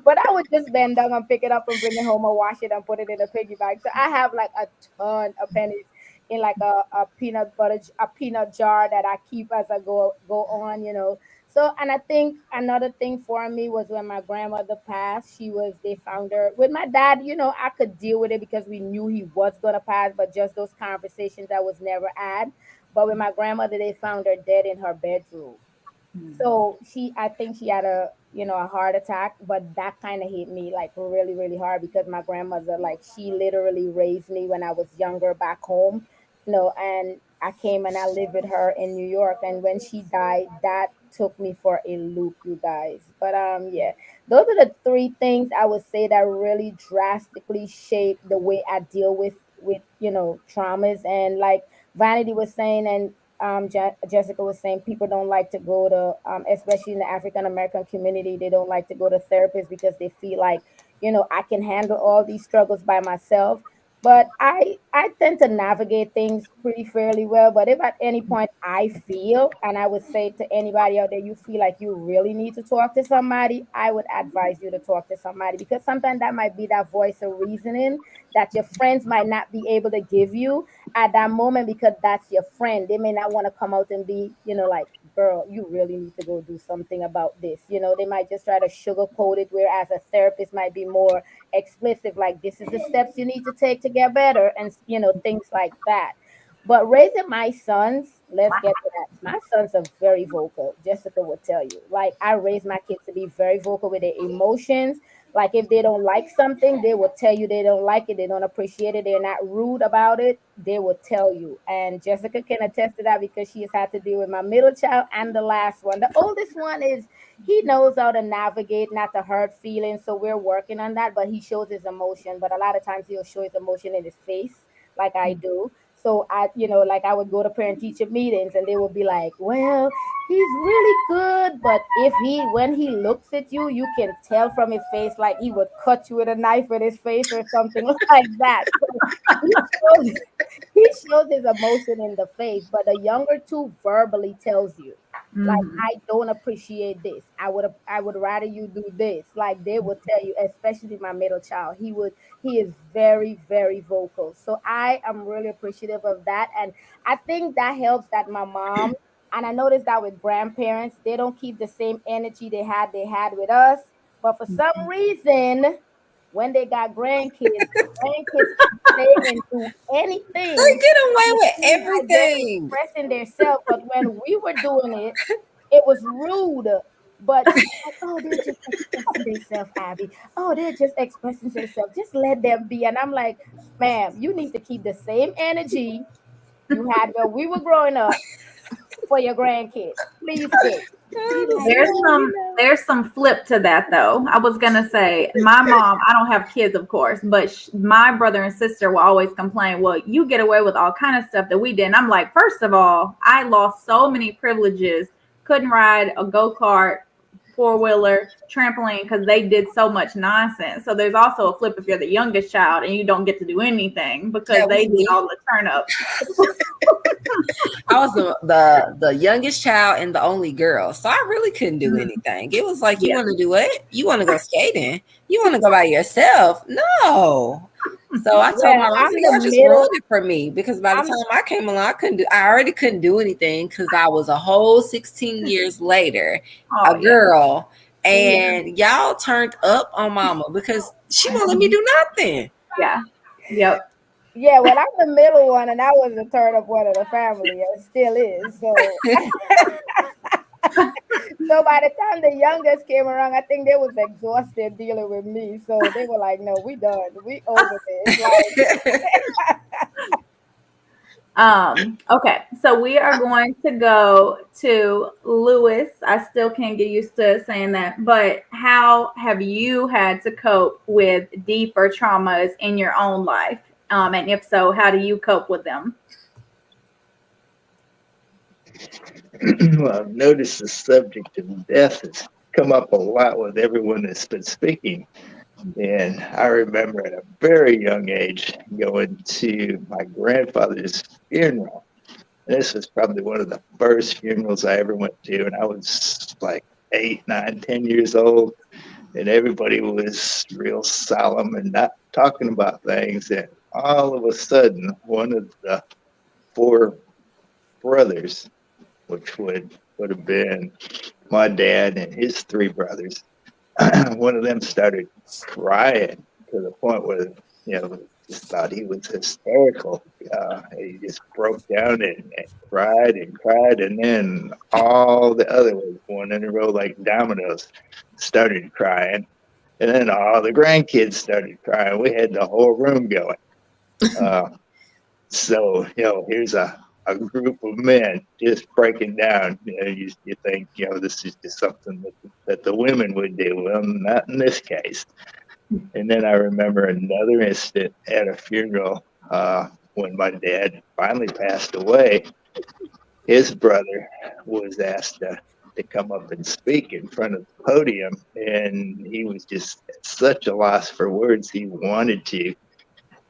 But I would just bend down and pick it up and bring it home and wash it and put it in a piggy bag. So I have like a ton of pennies in like a peanut butter, a peanut jar that I keep as I go on. So, and I think another thing for me was when my grandmother passed, they found her with my dad. I could deal with it because we knew he was going to pass, but just those conversations that was never had. But with my grandmother, they found her dead in her bedroom. So I think she had a heart attack, but that kind of hit me like really, really hard because my grandmother, like she literally raised me when I was younger back home. And I came and I lived with her in New York. And when she died, that took me for a loop, you guys. But yeah, those are the 3 things I would say that really drastically shape the way I deal with traumas. And like Vanity was saying, and Jessica was saying, people don't like to go to, especially in the African American community, they don't like to go to therapists because they feel like, I can handle all these struggles by myself. But I tend to navigate things pretty fairly well. But if at any point I feel, and I would say to anybody out there, you feel like you really need to talk to somebody, I would advise you to talk to somebody because sometimes that might be that voice of reasoning that your friends might not be able to give you at that moment because that's your friend. They may not want to come out and be, like, girl, you really need to go do something about this. They might just try to sugarcoat it, whereas a therapist might be more explicit, like this is the steps you need to take to get better, and things like that. But raising my sons, Let's get to that. My sons are very vocal. Jessica would tell you. Like, I raise my kids to be very vocal with their emotions. Like, if they don't like something, they will tell you they don't like it. They don't appreciate it. They're not rude about it. They will tell you. And Jessica can attest to that because she has had to deal with my middle child and the last one. The oldest one is, he knows how to navigate, not to hurt feelings. So we're working on that. But he shows his emotion. But a lot of times he'll show his emotion in his face, like I do. So like I would go to parent teacher meetings and they would be like, well, he's really good. But when he looks at you, you can tell from his face, like he would cut you with a knife in his face or something like that. So he shows his emotion in the face, but the younger two verbally tells you, like, I don't appreciate this. I would rather you do this. Like, they would tell you, especially my middle child. He is very, very vocal. So I am really appreciative of that. And I think that helps that my mom, and I noticed that with grandparents, they don't keep the same energy they had with us. But for some reason, when they got grandkids, the grandkids can say and do They anything. get away with How they're everything. expressing themselves, but when we were doing it, it was rude. But she's like, oh, they're just expressing themselves, Abby. Oh, they're just expressing themselves. Just let them be. And I'm like, ma'am, you need to keep the same energy you had when we were growing up for your grandkids. Please do. She like, There's no, some there's some flip to that though. I was gonna say my mom. I don't have kids, of course, but my brother and sister will always complain. Well, you get away with all kind of stuff that we did. And I'm like, first of all, I lost so many privileges. Couldn't ride a go-kart, four-wheeler, trampoline because they did so much nonsense. So there's also a flip if you're the youngest child and you don't get to do anything because they did all the turn up. I was the youngest child and the only girl, so I really couldn't do anything. It was like, you want to do what? You want to go skating? You want to go by yourself? No. So I told my mom, y'all just ruined it for me because by the time I came along, I already couldn't do anything because I was a whole 16 years later, a girl, and y'all turned up on mama because she won't let me do nothing. Yeah. Yep. Yeah, well, I'm the middle one, and I was the turn up one of the family, and still is. So, so by the time the youngest came around, I think they was exhausted dealing with me. So they were like, "No, we done. We over this." Okay, so we are going to go to Lewis. I still can't get used to saying that, but how have you had to cope with deeper traumas in your own life? And if so, how do you cope with them? Well, I've noticed the subject of death has come up a lot with everyone that's been speaking. And I remember at a very young age going to my grandfather's funeral. This was probably one of the first funerals I ever went to. And I was like 8, 9, 10 years old. And everybody was real solemn and not talking about things. And all of a sudden, one of the 4 brothers, which would have been my dad and his 3 brothers, one of them started crying to the point where, just thought he was hysterical. He just broke down and cried and cried. And then all the other ones, one in a row like dominoes, started crying. And then all the grandkids started crying. We had the whole room going. So, here's a group of men just breaking down. You think, this is just something that the women would do. Well, not in this case. And then I remember another incident at a funeral when my dad finally passed away. His brother was asked to come up and speak in front of the podium, and he was just at such a loss for words. He wanted to,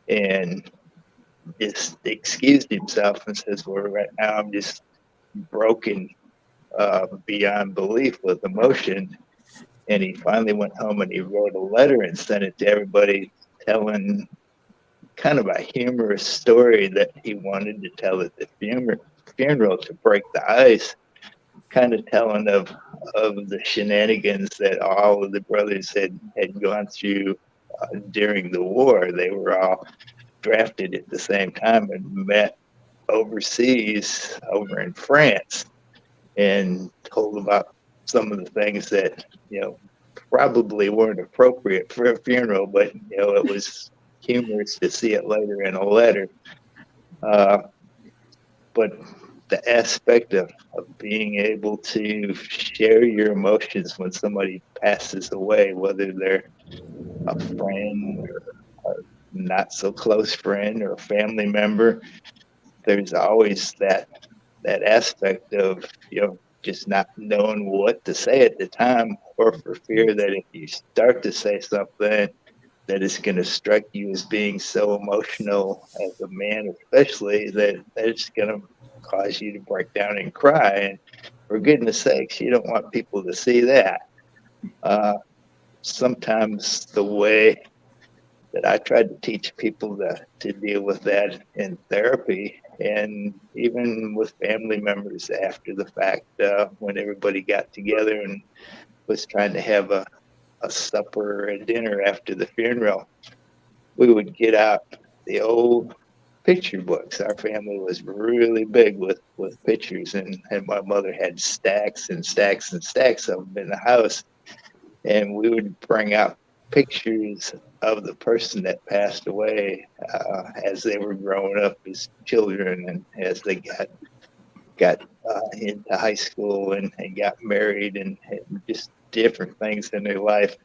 and just excused himself and says, well, right now I'm just broken beyond belief with emotion. And he finally went home and he wrote a letter and sent it to everybody, telling kind of a humorous story that he wanted to tell at the funeral to break the ice, kind of telling of the shenanigans that all of the brothers had gone through during the war. They were all drafted at the same time and met overseas over in France and told about some of the things that, probably weren't appropriate for a funeral, but, it was humorous to see it later in a letter. But the aspect of being able to share your emotions when somebody passes away, whether they're a friend or a not so close friend or a family member, there's always that aspect of, just not knowing what to say at the time, or for fear that if you start to say something that is going to strike you as being so emotional as a man, especially that it's going to cause you to break down and cry. And for goodness sakes, you don't want people to see that. Sometimes the way that I tried to teach people to deal with that in therapy, and even with family members after the fact, when everybody got together and was trying to have a supper or a dinner after the funeral, we would get out the old picture books. Our family was really big with pictures, and my mother had stacks and stacks and stacks of them in the house. And we would bring out pictures of the person that passed away as they were growing up as children, and as they got into high school and got married, and just different things in their life.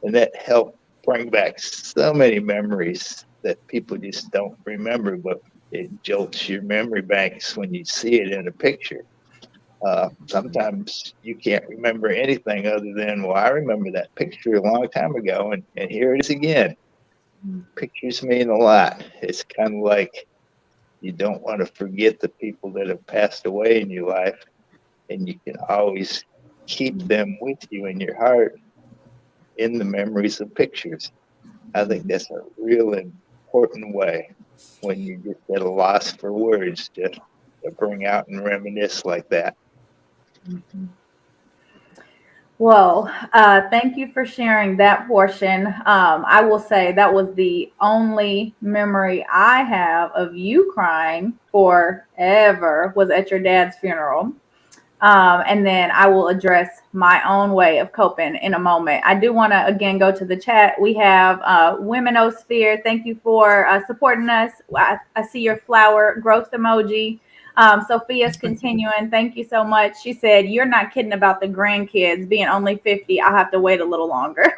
And that helped bring back so many memories that people just don't remember, but it jolts your memory banks when you see it in a picture. Sometimes you can't remember anything other than, well, I remember that picture a long time ago, and here it is again. Pictures mean a lot. It's kind of like you don't want to forget the people that have passed away in your life, and you can always keep them with you in your heart in the memories of pictures. I think that's a real important way when you just at a loss for words to bring out and reminisce like that. Well, thank you for sharing that portion. I will say that was the only memory I have of you crying forever was at your dad's funeral. And then I will address my own way of coping in a moment. I do want to, again, go to the chat. We have Womenosphere. Thank you for supporting us. I see your flower growth emoji. Sophia's continuing. Thank you so much. She said, "You're not kidding about the grandkids being only 50. I'll have to wait a little longer."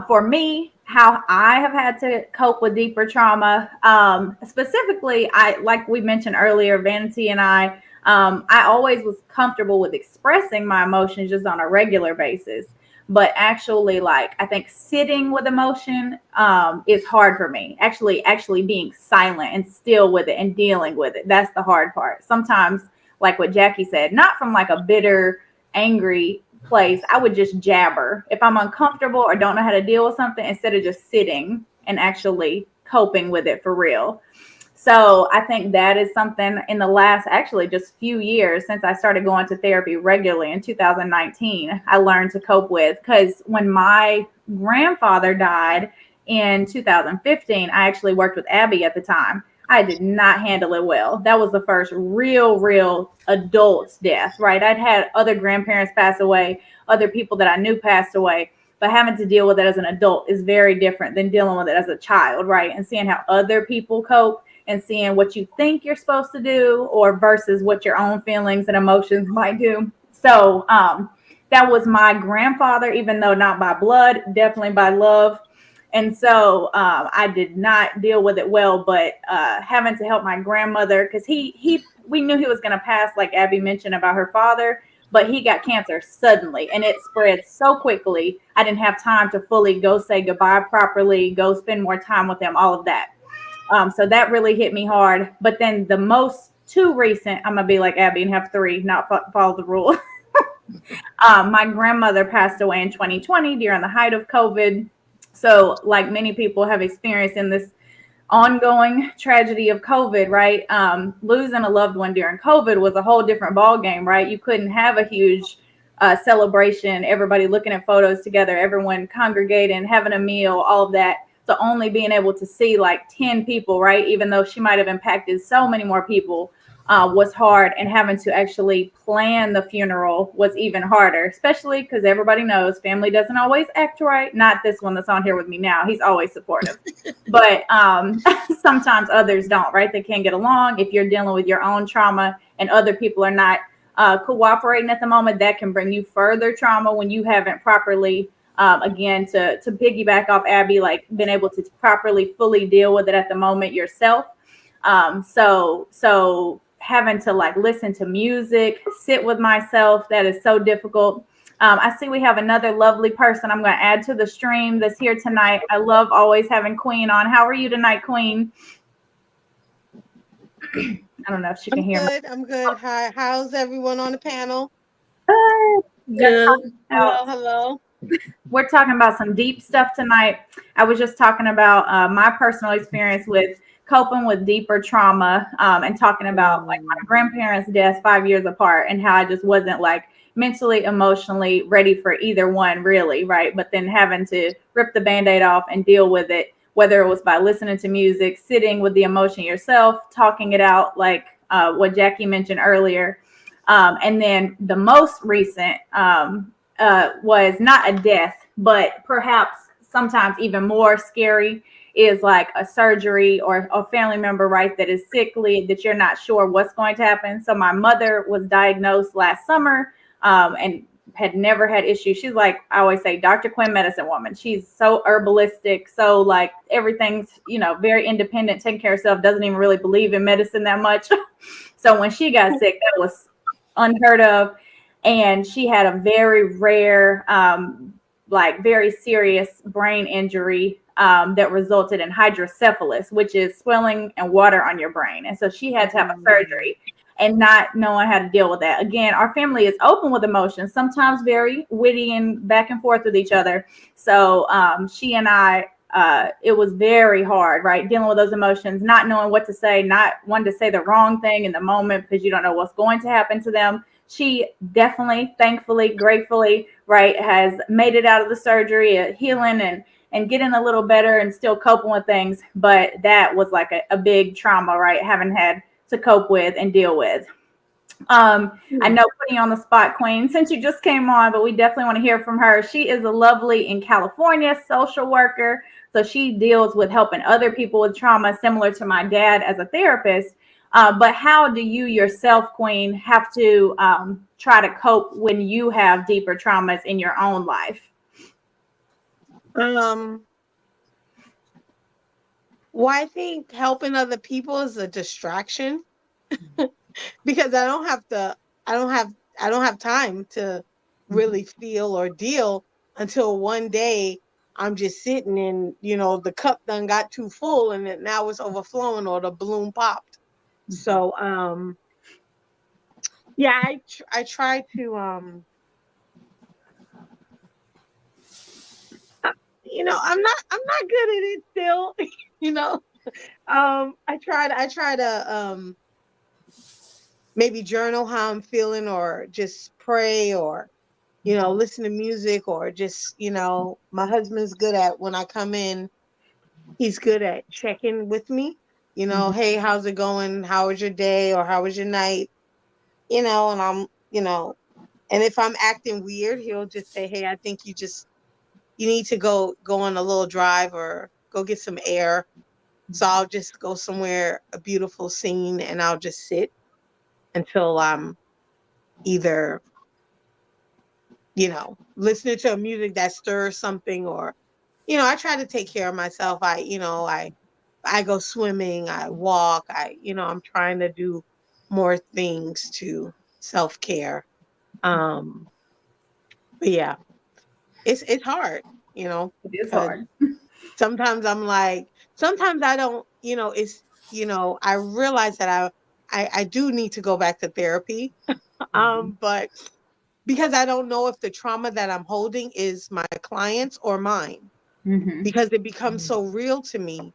For me, how I have had to cope with deeper trauma, specifically, like we mentioned earlier, Vanity and I always was comfortable with expressing my emotions just on a regular basis. But actually, I think sitting with emotion is hard for me. Actually being silent and still with it and dealing with it. That's the hard part. Sometimes, like what Jackie said, not from a bitter, angry place, I would just jabber if I'm uncomfortable or don't know how to deal with something, instead of just sitting and actually coping with it for real. So I think that is something in the last, actually just few years since I started going to therapy regularly in 2019, I learned to cope with. Because when my grandfather died in 2015, I actually worked with Abby at the time. I did not handle it well. That was the first real adult's death, right? I'd had other grandparents pass away, other people that I knew passed away, but having to deal with it as an adult is very different than dealing with it as a child, right? And seeing how other people cope and seeing what you think you're supposed to do or versus what your own feelings and emotions might do. So that was my grandfather, even though not by blood, definitely by love. And so I did not deal with it well, but having to help my grandmother, because we knew he was going to pass, like Abby mentioned about her father, but he got cancer suddenly and it spread so quickly. I didn't have time to fully go say goodbye properly, go spend more time with him, all of that. So that really hit me hard. But then the most two recent, I'm going to be like Abby and have three, not follow the rule. My grandmother passed away in 2020 during the height of COVID. So like many people have experienced in this ongoing tragedy of COVID, right? Losing a loved one during COVID was a whole different ball game, right? You couldn't have a huge celebration, everybody looking at photos together, everyone congregating, having a meal, all of that. So only being able to see like 10 people, right, even though she might have impacted so many more people, was hard. And having to actually plan the funeral was even harder, especially because everybody knows family doesn't always act right. Not this one that's on here with me now. He's always supportive. But sometimes others don't, right? They can't get along. If you're dealing with your own trauma and other people are not cooperating at the moment, that can bring you further trauma when you haven't properly, again, to piggyback off Abby, like been able to properly fully deal with it at the moment yourself. So having to like listen to music, sit with myself, that is so difficult. I see we have another lovely person I'm going to add to the stream that's here tonight. I love always having Queen on. How are you tonight, Queen? I don't know if she can hear me. I'm good. Hi, how's everyone on the panel? Good. Hello. We're talking about some deep stuff tonight. I was just talking about my personal experience with coping with deeper trauma, and talking about like my grandparents' deaths 5 years apart and how I just wasn't like mentally, emotionally ready for either one really, right? But then having to rip the Band-Aid off and deal with it, whether it was by listening to music, sitting with the emotion yourself, talking it out, like what Jackie mentioned earlier. And then the most recent was not a death, but perhaps sometimes even more scary is like a surgery or a family member, right, that is sickly, that you're not sure what's going to happen. So my mother was diagnosed last summer, and had never had issues. She's like, I always say, Dr. Quinn medicine woman. She's so herbalistic, so like everything's, very independent, taking care of herself, doesn't even really believe in medicine that much. So when she got sick, that was unheard of. And she had a very rare, like very serious brain injury that resulted in hydrocephalus, which is swelling and water on your brain. And so she had to have a surgery, and not knowing how to deal with that. Again, our family is open with emotions, sometimes very witty and back and forth with each other. So she and I, it was very hard, right? Dealing with those emotions, not knowing what to say, not wanting to say the wrong thing in the moment because you don't know what's going to happen to them. She definitely, thankfully, gratefully, right, has made it out of the surgery, healing and getting a little better and still coping with things. But that was like a big trauma, right? Having had to cope with and deal with. I know putting you on the spot, Queen, since you just came on, but we definitely want to hear from her. She is a lovely in California social worker. So she deals with helping other people with trauma, similar to my dad as a therapist. But how do you yourself, Queen, have to try to cope when you have deeper traumas in your own life? Well, I think helping other people is a distraction because I don't have time to really feel or deal until one day I'm just sitting and, the cup done got too full and now it's overflowing or the balloon popped. So, yeah, I try to, I'm not good at it still, I try to, maybe journal how I'm feeling or just pray or, listen to music or just, my husband's good at when I come in, he's good at checking with me, hey, how's it going? How was your day? Or how was your night? And I'm, and if I'm acting weird, he'll just say, hey, I think you need to go on a little drive or go get some air. So I'll just go somewhere, a beautiful scene, and I'll just sit until I'm either, listening to a music that stirs something or, I try to take care of myself. I go swimming, I walk, I'm trying to do more things to self-care. But yeah, it's hard, It is hard. Sometimes I'm like, sometimes I don't, it's, I realize that I do need to go back to therapy. But because I don't know if the trauma that I'm holding is my client's or mine, because it becomes so real to me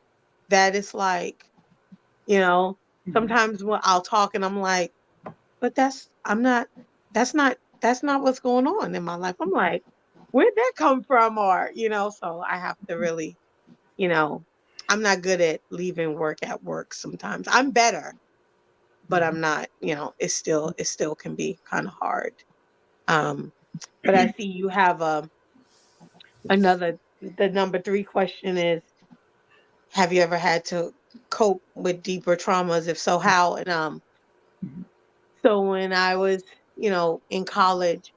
that it's like, sometimes when I'll talk and I'm like, but that's not what's going on in my life. I'm like, where'd that come from? Or, so I have to really you know, I'm not good at leaving work at work sometimes. I'm better, but I'm not, you know, it still can be kind of hard. Um, but I see you have another, the number 3 question is, have you ever had to cope with deeper traumas? If so, how? And so when I was, you know, in college,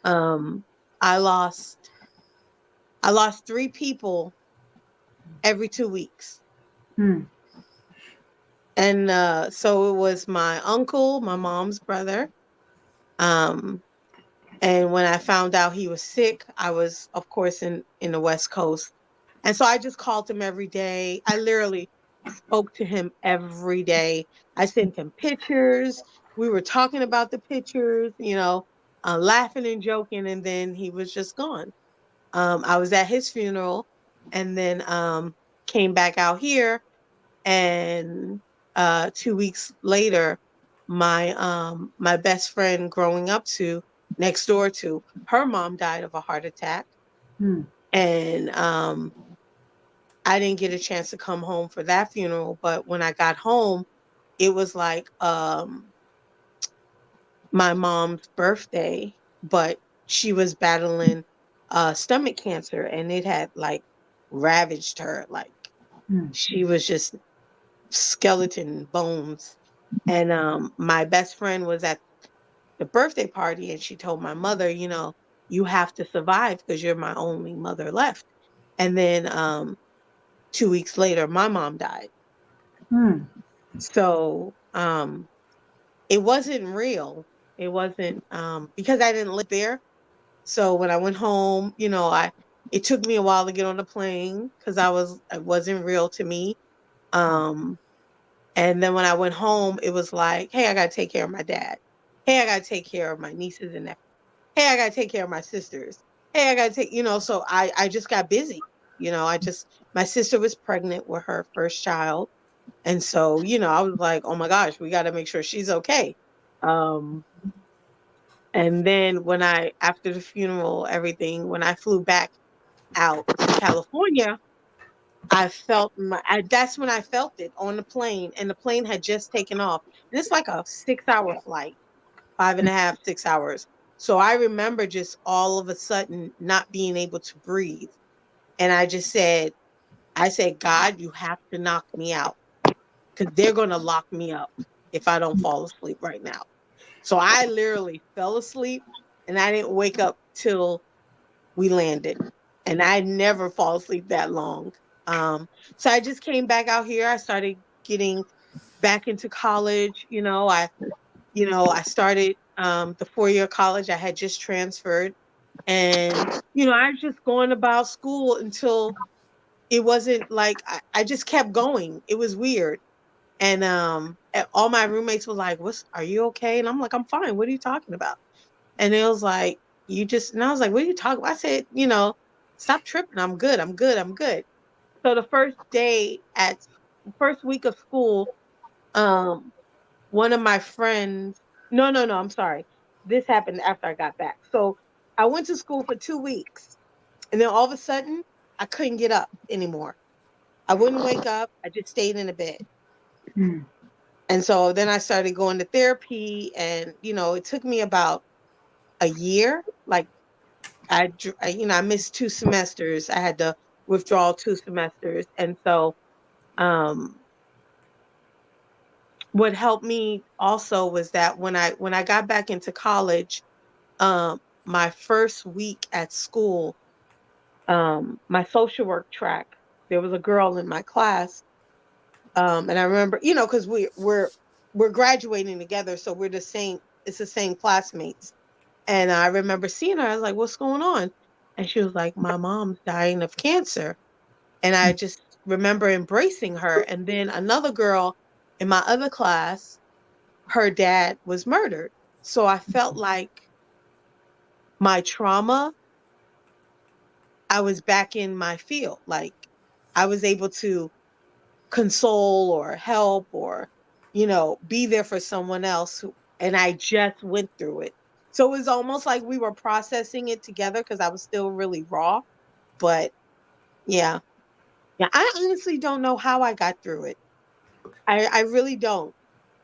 um, I lost 3 people every 2 weeks. Hmm. And so it was my uncle, my mom's brother. Um, and when I found out he was sick, I was, of course, in the West Coast. And so I just called him every day. I literally spoke to him every day. I sent him pictures. We were talking about the pictures, you know, laughing and joking. And then he was just gone. I was at his funeral and then came back out here. And 2 weeks later, my best friend growing up to next door to her mom died of a heart attack. Hmm. And I didn't get a chance to come home for that funeral, but when I got home, it was like my mom's birthday, but she was battling stomach cancer and it had like ravaged her. Like Hmm. she was just skeleton bones. And my best friend was at the birthday party and she told my mother, you know, you have to survive because you're my only mother left. And then 2 weeks later, my mom died. Hmm. So it wasn't real. It wasn't because I didn't live there. So when I went home, you know, it took me a while to get on the plane because it wasn't real to me. Um and then when I went home, it was like, hey, I gotta take care of my dad. Hey, I gotta take care of my nieces and nephews. Hey, I gotta take care of my sisters. Hey, I gotta take, you know, so I just got busy. You know, my sister was pregnant with her first child. And so, you know, I was like, oh my gosh, we gotta make sure she's okay. Um, and then after the funeral, everything, when I flew back out to California, that's when I felt it on the plane, and the plane had just taken off. And it's like a 6-hour flight, 5.5, 6 hours. So I remember just all of a sudden not being able to breathe. And I said, God, you have to knock me out because they're going to lock me up if I don't fall asleep right now. So I literally fell asleep and I didn't wake up till we landed. And I never fall asleep that long. So I just came back out here. I started getting back into college. I started the 4-year college. I had just transferred. And, I was just going about school until it wasn't like I just kept going. It was weird. And all my roommates were like, are you okay? And I'm like, I'm fine. What are you talking about? And it was like, and I was like, what are you talking about? I said, stop tripping. I'm good. I'm good. I'm good. So the first week of school, um, one of my friends, no, I'm sorry. This happened after I got back. So I went to school for 2 weeks and then all of a sudden I couldn't get up anymore. I wouldn't wake up. I just stayed in the bed. Hmm. And so then I started going to therapy and, it took me about a year. Like I missed 2 semesters. I had to withdraw 2 semesters. And so, what helped me also was that when I got back into college, my first week at school, my social work track, there was a girl in my class. And I remember, because we're graduating together, so it's the same classmates. And I remember seeing her. I was like, "What's going on?" And she was like, "My mom's dying of cancer." And I just remember embracing her. And then another girl in my other class, her dad was murdered. So I felt like my trauma, I was back in my field. Like I was able to console or help or, be there for someone else and I just went through it. So it was almost like we were processing it together because I was still really raw. But yeah. Yeah, I honestly don't know how I got through it. I really don't.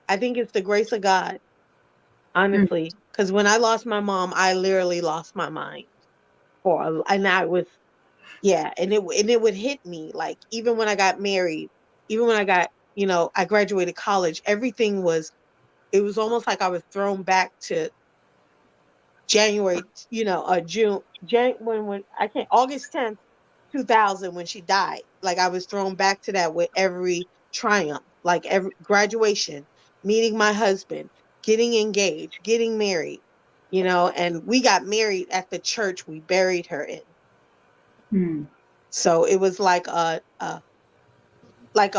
I think it's the grace of God, Mm, honestly. Because when I lost my mom, I literally lost my mind and I was, yeah, and it would hit me like even when I got married, even when I got, I graduated college, everything was, it was almost like I was thrown back to January, June, when I can't, August 10th, 2000, when she died. Like I was thrown back to that with every triumph, like every graduation, meeting my husband, getting engaged, getting married, and we got married at the church we buried her in. mm, So it was like a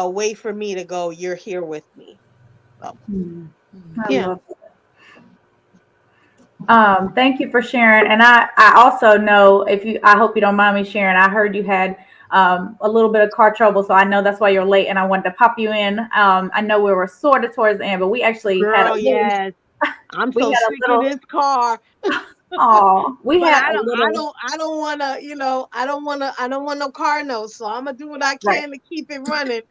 way for me to go, you're here with me. So mm. I yeah. love it. Thank you for sharing. And I also know I hope you don't mind me sharing. I heard you had a little bit of car trouble, so I know that's why you're late. And I wanted to pop you in. I know we were sort of towards the end, but we actually had Girl, yes. I'm we so had a sick of little. this car. Oh, we But had a little. I don't wanna, I don't want no car notes. So I'm gonna do what I Right. can to keep it running.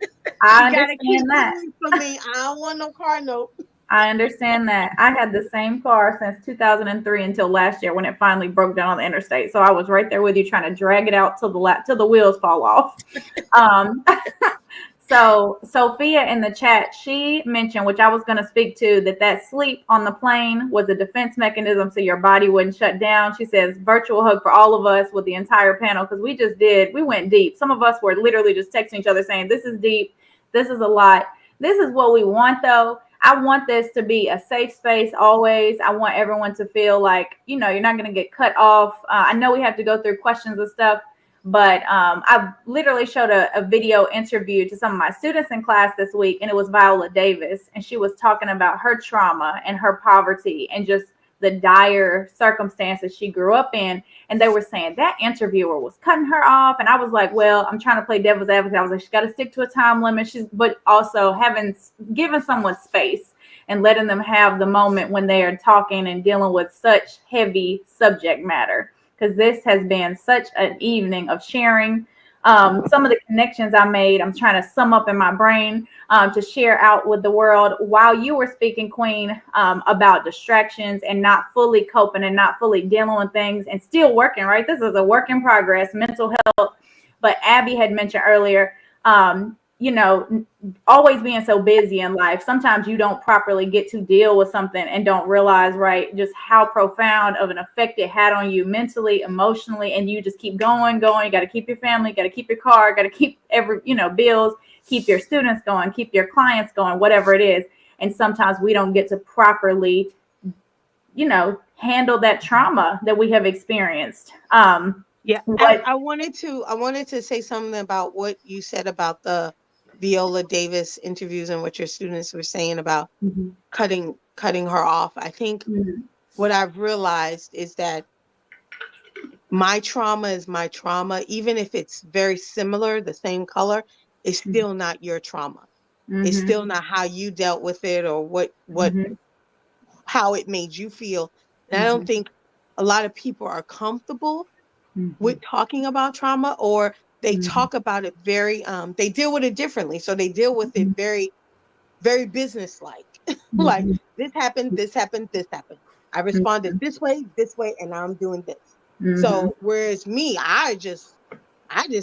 I You gotta keep understand that. singing for me. I don't want no car note. I understand that. I had the same car since 2003 until last year when it finally broke down on the interstate. So I was right there with you, trying to drag it out till the wheels fall off. Um, so Sophia in the chat, she mentioned, which I was going to speak to, that sleep on the plane was a defense mechanism so your body wouldn't shut down. She says virtual hug for all of us with the entire panel, because we went deep. Some of us were literally just texting each other saying, this is deep, this is a lot. This is what we want, though. I want this to be a safe space always. I want everyone to feel like, you're not going to get cut off. I know we have to go through questions and stuff, but I literally showed a video interview to some of my students in class this week, and it was Viola Davis, and she was talking about her trauma and her poverty and just the dire circumstances she grew up in. And they were saying that interviewer was cutting her off. And I was like, well, I'm trying to play devil's advocate. I was like, she's got to stick to a time limit. But also giving someone space and letting them have the moment when they are talking and dealing with such heavy subject matter. Because this has been such an evening of sharing. Some of the connections I made, I'm trying to sum up in my brain to share out with the world while you were speaking, Queen, about distractions and not fully coping and not fully dealing with things and still working, right? This is a work in progress, mental health. But Abby had mentioned earlier, always being so busy in life, sometimes you don't properly get to deal with something and don't realize, right, just how profound of an effect it had on you mentally, emotionally, and you just keep going. You got to keep your family, got to keep your car, got to keep bills, keep your students going, keep your clients going, whatever it is. And sometimes we don't get to properly, handle that trauma that we have experienced. Yeah, I wanted to say something about what you said about the Viola Davis interviews and what your students were saying about cutting her off. I think what I've realized is that my trauma is my trauma, even if it's very similar, the same color, it's still not your trauma. It's still not how you dealt with it or how it made you feel. And I don't think a lot of people are comfortable with talking about trauma, or they talk about it very they deal with it differently. So they deal with it very, very business-like. Like this happened, this happened, this happened. I responded this way, and now I'm doing this. So whereas me, I just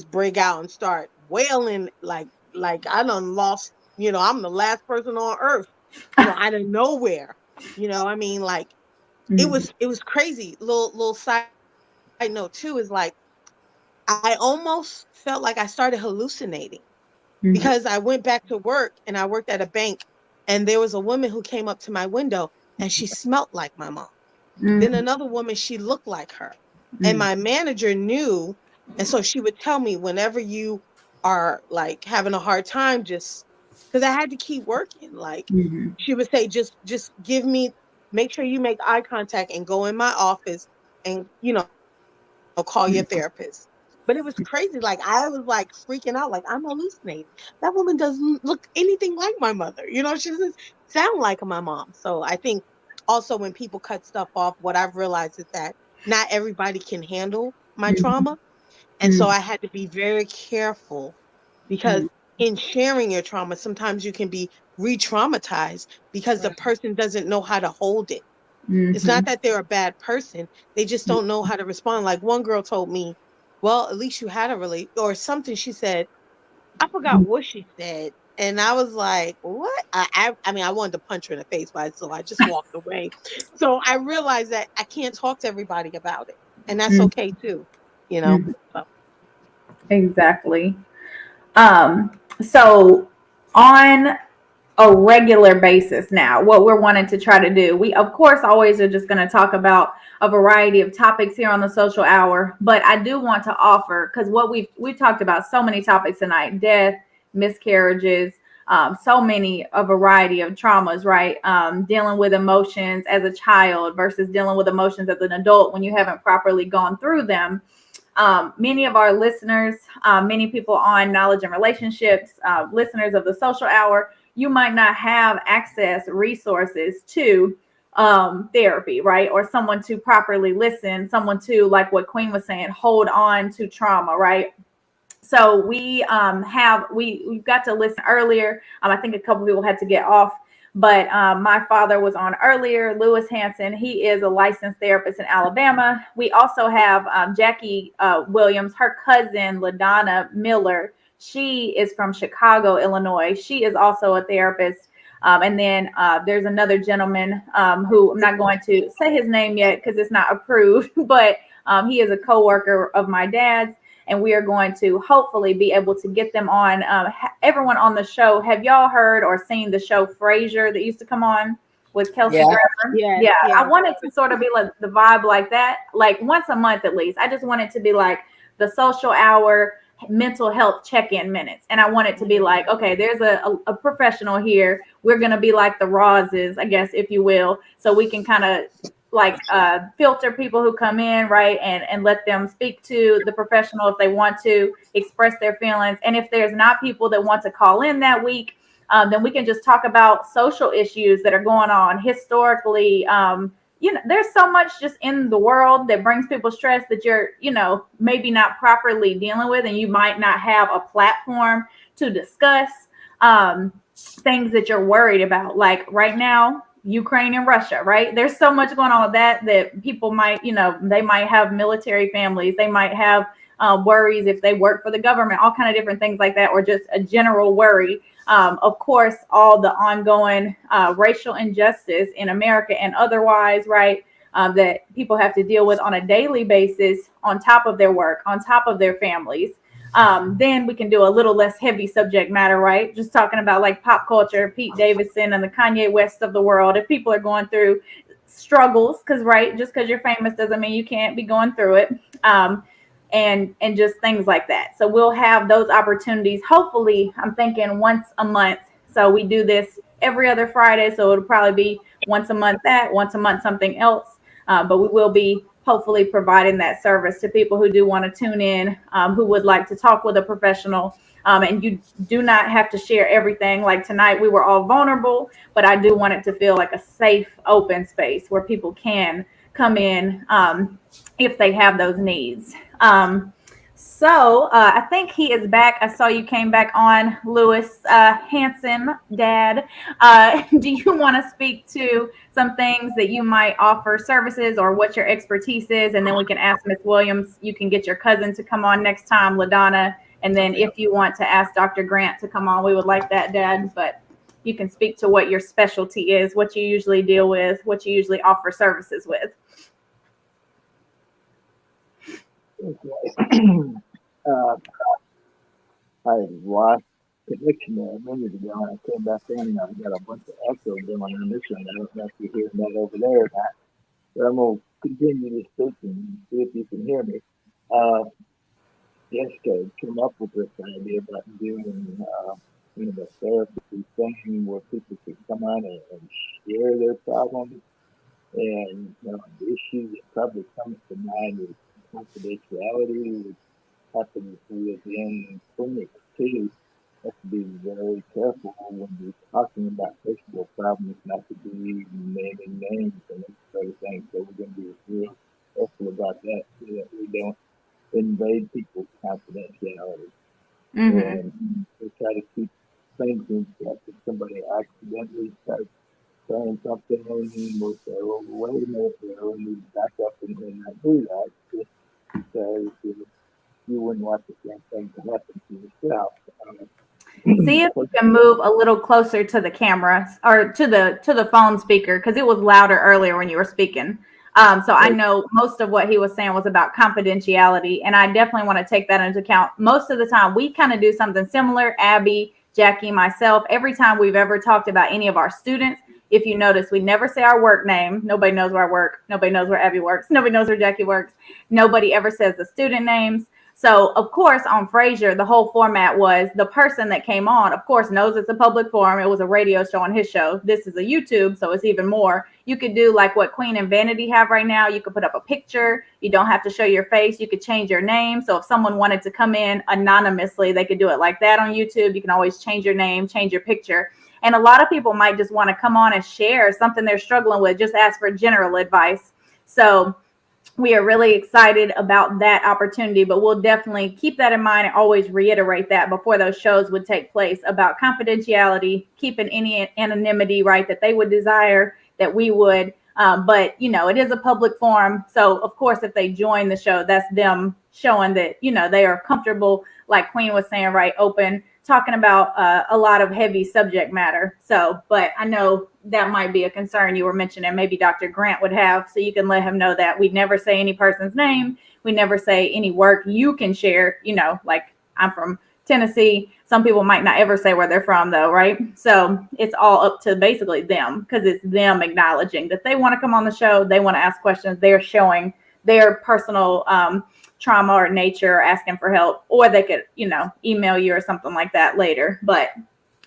break out and start wailing like I done lost, I'm the last person on earth, out of nowhere. I mean, like it was crazy. Little side note too is like I almost felt like I started hallucinating because I went back to work and I worked at a bank, and there was a woman who came up to my window and she smelt like my mom. Then another woman, she looked like her. And my manager knew. And so she would tell me, whenever you are like having a hard time, just because I had to keep working, like she would say, just make sure you make eye contact and go in my office and, call your therapist. But it was crazy. Like I was like freaking out, like I'm hallucinating. That woman doesn't look anything like my mother. She doesn't sound like my mom. So I think also when people cut stuff off, what I've realized is that not everybody can handle my trauma. And so I had to be very careful because in sharing your trauma, sometimes you can be re-traumatized because the person doesn't know how to hold it. It's not that they're a bad person. They just don't know how to respond. Like one girl told me, well, at least you had a or something. She said, I forgot what she said. And I was like, what? I mean, I wanted to punch her in the face, but so I just walked away. So I realized that I can't talk to everybody about it. And that's okay too, you know? So. Exactly. So on a regular basis now, what we're wanting to try to do, we of course always are just going to talk about a variety of topics here on the social hour, but I do want to offer, because what we've talked about so many topics tonight: death, miscarriages, so many, a variety of traumas, right? Dealing with emotions as a child versus dealing with emotions as an adult when you haven't properly gone through them. Many of our listeners, many people on Knowledge and Relationships, listeners of the social hour, you might not have access resources to therapy, right? Or someone to properly listen, someone to, like what Queen was saying, hold on to trauma, right? So we've got to listen earlier. I think a couple people had to get off, but my father was on earlier, Lewis Hanson. He is a licensed therapist in Alabama. We also have Jacquelyn Williams, her cousin LaDonna Miller. She is from Chicago, Illinois. She is also a therapist. And then there's another gentleman who I'm not going to say his name yet because it's not approved, but he is a coworker of my dad's. And we are going to hopefully be able to get them on. Everyone on the show, have y'all heard or seen the show Frasier that used to come on with Kelsey Grammer? Yeah. I wanted to sort of be like the vibe like that, like once a month at least. I just want it to be like the social hour mental health check-in minutes. And I want it to be like, okay, there's a professional here. We're going to be like the Rosses, I guess, if you will. So we can kind of like filter people who come in, right, and let them speak to the professional if they want to express their feelings. And if there's not people that want to call in that week, then we can just talk about social issues that are going on historically. There's so much just in the world that brings people stress that you're, maybe not properly dealing with, and you might not have a platform to discuss things that you're worried about. Like right now, Ukraine and Russia, right? There's so much going on with that people might, they might have military families. They might have worries if they work for the government, all kind of different things like that, or just a general worry. Of course, all the ongoing racial injustice in America and otherwise, right? That people have to deal with on a daily basis on top of their work, on top of their families. Then we can do a little less heavy subject matter, right? Just talking about like pop culture, Pete Davidson and the Kanye West of the world. If people are going through struggles, because just because you're famous doesn't mean you can't be going through it. And just things like that. So we'll have those opportunities. Hopefully, I'm thinking once a month. So we do this every other Friday. So it'll probably be once a month that, once a month something else. But we will be hopefully providing that service to people who do want to tune in, who would like to talk with a professional. And you do not have to share everything. Like tonight, we were all vulnerable, but I do want it to feel like a safe, open space where people can come in if they have those needs. So I think he is back. I saw you came back on, Lewis Hanson, Dad. Do you want to speak to some things that you might offer services or what your expertise is? And then we can ask Ms. Williams. You can get your cousin to come on next time, LaDonna. And then if you want to ask Dr. Grant to come on, we would like that, Dad. But you can speak to what your specialty is, what you usually deal with, what you usually offer services with. I lost connection there a minute ago, and I came back in, and I've got a bunch of echo going on this one. I don't know if you're hearing that over there or not, but I'm going to continue to speak and see if you can hear me. Jessica came up with this idea about doing, the therapy thing where people could come on and share their problems. And the issue that probably comes to mind is confidentiality, which happens within clinics too. Have to be very careful when you're talking about personal problems, not to be naming names and that sort of thing. So we're going to be real careful about that so that we don't invade people's confidentiality. And they try to keep things in check. If somebody accidentally starts saying something, we'll say, well, wait a minute, we need to back up and not do that, just because you wouldn't want the same thing to happen to yourself. See if you can move a little closer to the camera or to the phone speaker, because it was louder earlier when you were speaking. So I know most of what he was saying was about confidentiality, and I definitely want to take that into account. Most of the time, we kind of do something similar, Abby, Jackie, myself. Every time we've ever talked about any of our students, if you notice, we never say our work name. Nobody knows where I work. Nobody knows where Abby works. Nobody knows where Jackie works. Nobody ever says the student names. So, of course, on Frasier, the whole format was the person that came on, of course, knows it's a public forum. It was a radio show on his show. This is a YouTube, so it's even more. You could do like what Queen and Vanity have right now. You could put up a picture. You don't have to show your face. You could change your name. So if someone wanted to come in anonymously, they could do it like that on YouTube. You can always change your name, change your picture. And a lot of people might just want to come on and share something they're struggling with, just ask for general advice. So we are really excited about that opportunity, but we'll definitely keep that in mind and always reiterate that before those shows would take place about confidentiality, keeping any anonymity, right, that they would desire, that we would. But, it is a public forum. So, of course, if they join the show, that's them showing that, they are comfortable, like Queen was saying, right, open, talking about a lot of heavy subject matter. So, but I know that might be a concern you were mentioning, maybe Dr. Grant would have, so you can let him know that we never say any person's name. We never say any work you can share, like I'm from Tennessee. Some people might not ever say where they're from though, right? So it's all up to basically them, because it's them acknowledging that they want to come on the show. They want to ask questions. They're showing their personal trauma or nature, or asking for help, or they could, email you or something like that later. But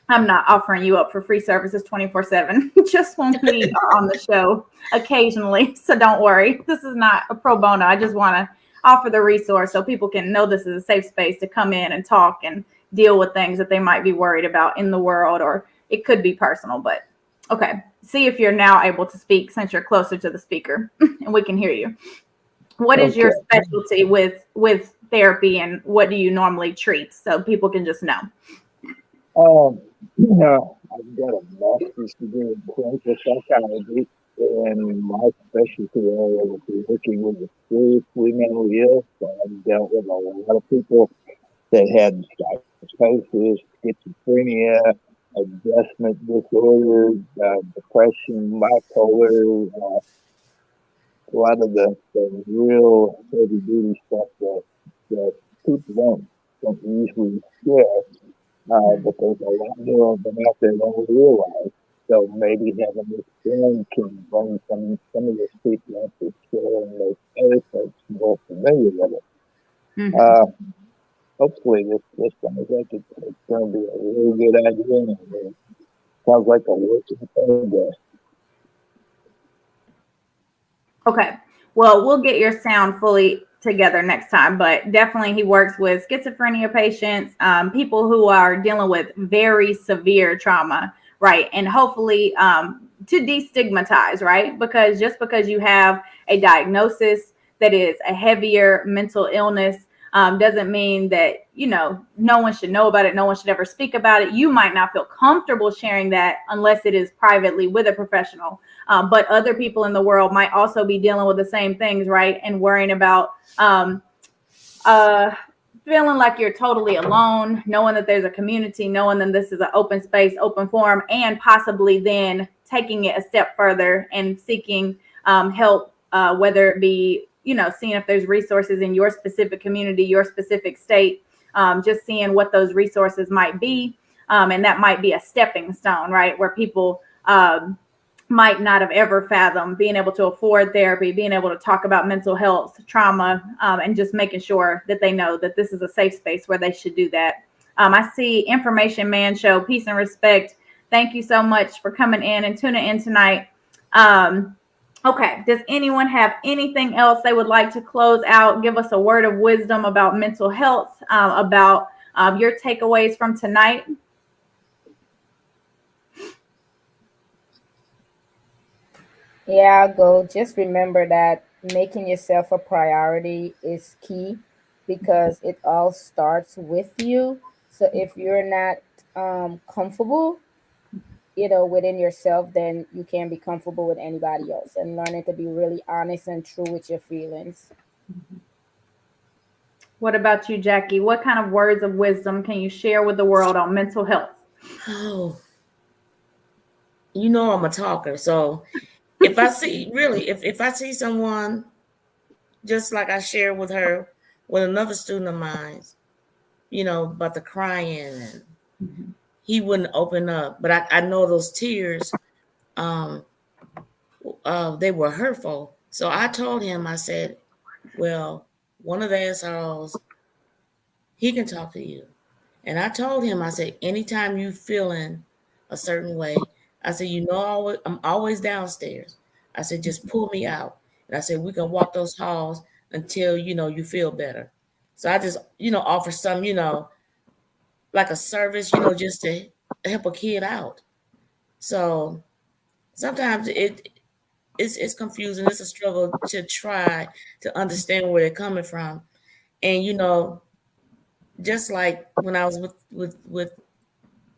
I'm not offering you up for free services 24/7, just when we are on the show occasionally. So don't worry. This is not a pro bono. I just want to offer the resource so people can know this is a safe space to come in and talk and deal with things that they might be worried about in the world, or it could be personal. But okay, see if you're now able to speak, since you're closer to the speaker and we can hear you. What is your specialty with therapy, and what do you normally treat, so people can just know? I've got a master's degree in clinical psychology, and my specialty area would be working with the seriously mentally ill. So I've dealt with a lot of people that had psychosis, schizophrenia, adjustment disorders, depression, bipolar, a lot of the real heavy duty stuff that people don't usually share. But there's a lot more of them out there than we realize. So maybe having this film can bring some of this people up to share and make other folks more familiar with it. Hopefully this sounds like it's going to be a really good idea, and it sounds like a work in progress. Okay. Well, we'll get your sound fully together next time, but definitely he works with schizophrenia patients, people who are dealing with very severe trauma, right? And hopefully to destigmatize, right? Because just because you have a diagnosis that is a heavier mental illness doesn't mean that, no one should know about it. No one should ever speak about it. You might not feel comfortable sharing that unless it is privately with a professional. But other people in the world might also be dealing with the same things, right? And worrying about feeling like you're totally alone, knowing that there's a community, knowing that this is an open space, open forum, and possibly then taking it a step further and seeking help, whether it be, seeing if there's resources in your specific community, your specific state, just seeing what those resources might be. And that might be a stepping stone, right? Where people might not have ever fathomed being able to afford therapy, being able to talk about mental health, trauma, and just making sure that they know that this is a safe space where they should do that. I see Information Man Show, peace and respect. Thank you so much for coming in and tuning in tonight. Okay, does anyone have anything else they would like to close out? Give us a word of wisdom about mental health, about your takeaways from tonight. Yeah, I'll go. Just remember that making yourself a priority is key, because it all starts with you. So if you're not comfortable, within yourself, then you can't be comfortable with anybody else. And learning to be really honest and true with your feelings. What about you, Jackie? What kind of words of wisdom can you share with the world on mental health? Oh, I'm a talker. So if I see if I see someone, just like I shared with her, with another student of mine, about the crying, and he wouldn't open up. But I know those tears, they were hurtful. So I told him, I said, well, one of the SROs, he can talk to you. And I told him, I said, anytime you feeling a certain way, I said, I'm always downstairs. I said, just pull me out. And I said, we can walk those halls until, you feel better. So I just, offer some, like a service, just to help a kid out. So sometimes it's confusing. It's a struggle to try to understand where they're coming from. And, just like when I was with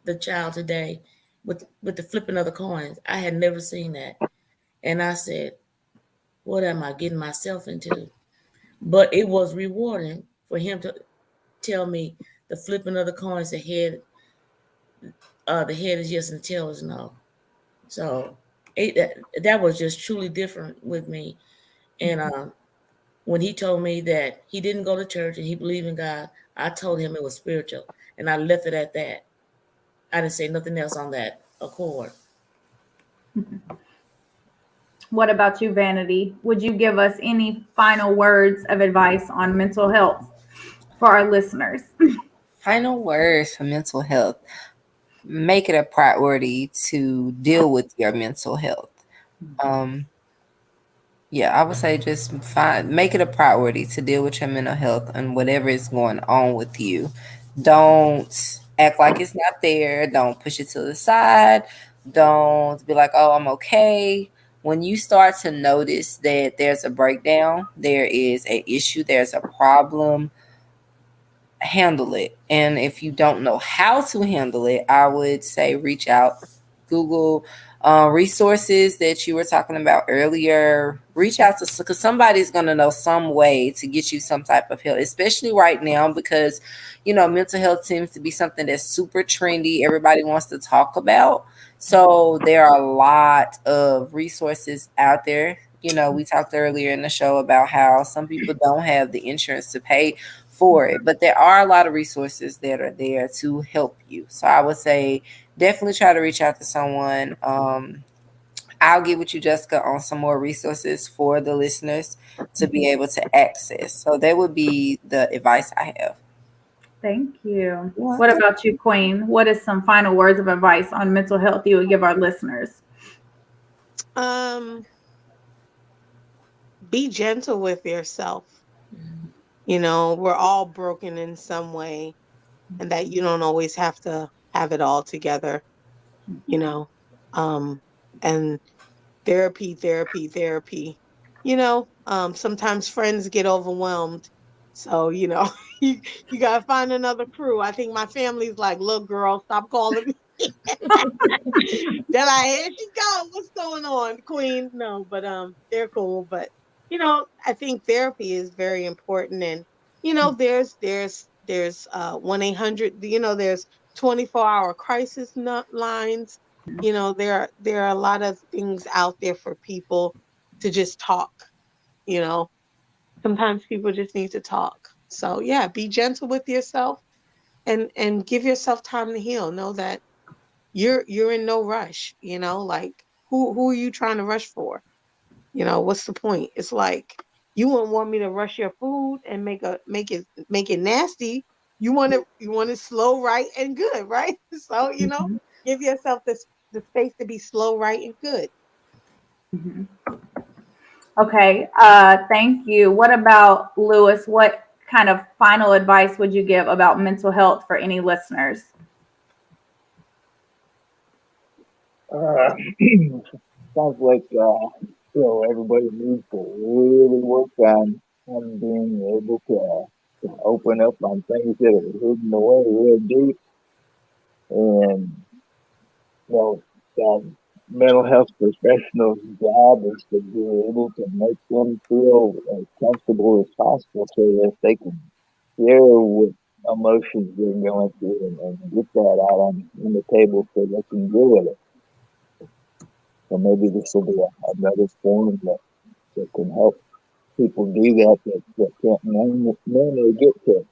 the child today, with the flipping of the coins, I had never seen that. And I said, what am I getting myself into? But it was rewarding for him to tell me the flipping of the coins, the head is yes and the tail is no. So that was just truly different with me. And when he told me that he didn't go to church and he believed in God, I told him it was spiritual. And I left it at that. I didn't say nothing else on that accord. What about you, Vanity? Would you give us any final words of advice on mental health for our listeners? Final words for mental health. Make it a priority to deal with your mental health. I would say just make it a priority to deal with your mental health and whatever is going on with you. Don't act like it's not there. Don't push it to the side. Don't be like, oh, I'm okay. When you start to notice that there's a breakdown, there is an issue, there's a problem, handle it. And if you don't know how to handle it, I would say reach out, Google resources that you were talking about earlier. Reach out to, because somebody's going to know some way to get you some type of help, especially right now, because mental health seems to be something that's super trendy. Everybody wants to talk about. So there are a lot of resources out there. We talked earlier in the show about how some people don't have the insurance to pay for it, but there are a lot of resources that are there to help you. So I would say definitely try to reach out to someone. I'll get with you, Jessica, on some more resources for the listeners to be able to access. So that would be the advice I have. Thank you. What about you, Queen? What is some final words of advice on mental health you would give our listeners? Be gentle with yourself. We're all broken in some way, and that you don't always have to have it all together, and therapy. Sometimes friends get overwhelmed. So, you gotta find another crew. I think my family's like, look, girl, stop calling me. They're like, here she go. What's going on, Queen? No, but they're cool. But I think therapy is very important. And there's 1-800. There's 24-hour crisis lines. There are a lot of things out there for people to just talk. Sometimes people just need to talk. So yeah, be gentle with yourself and give yourself time to heal. Know that you're in no rush. Like who are you trying to rush for? What's the point? It's like you wouldn't want me to rush your food and make it nasty. You want it slow, right, and good, right? So give yourself the space to be slow, right, and good. Okay. Thank you. What about Lewis? What kind of final advice would you give about mental health for any listeners? Sounds like everybody needs to really work on being able to to open up on things that are hidden away real deep. And, you know, that mental health professional's job is to be able to make them feel as comfortable as possible so that they can share what emotions they're going through and get that out on the table so they can deal with it. So maybe this will be another form that can help people do that can't normally get to.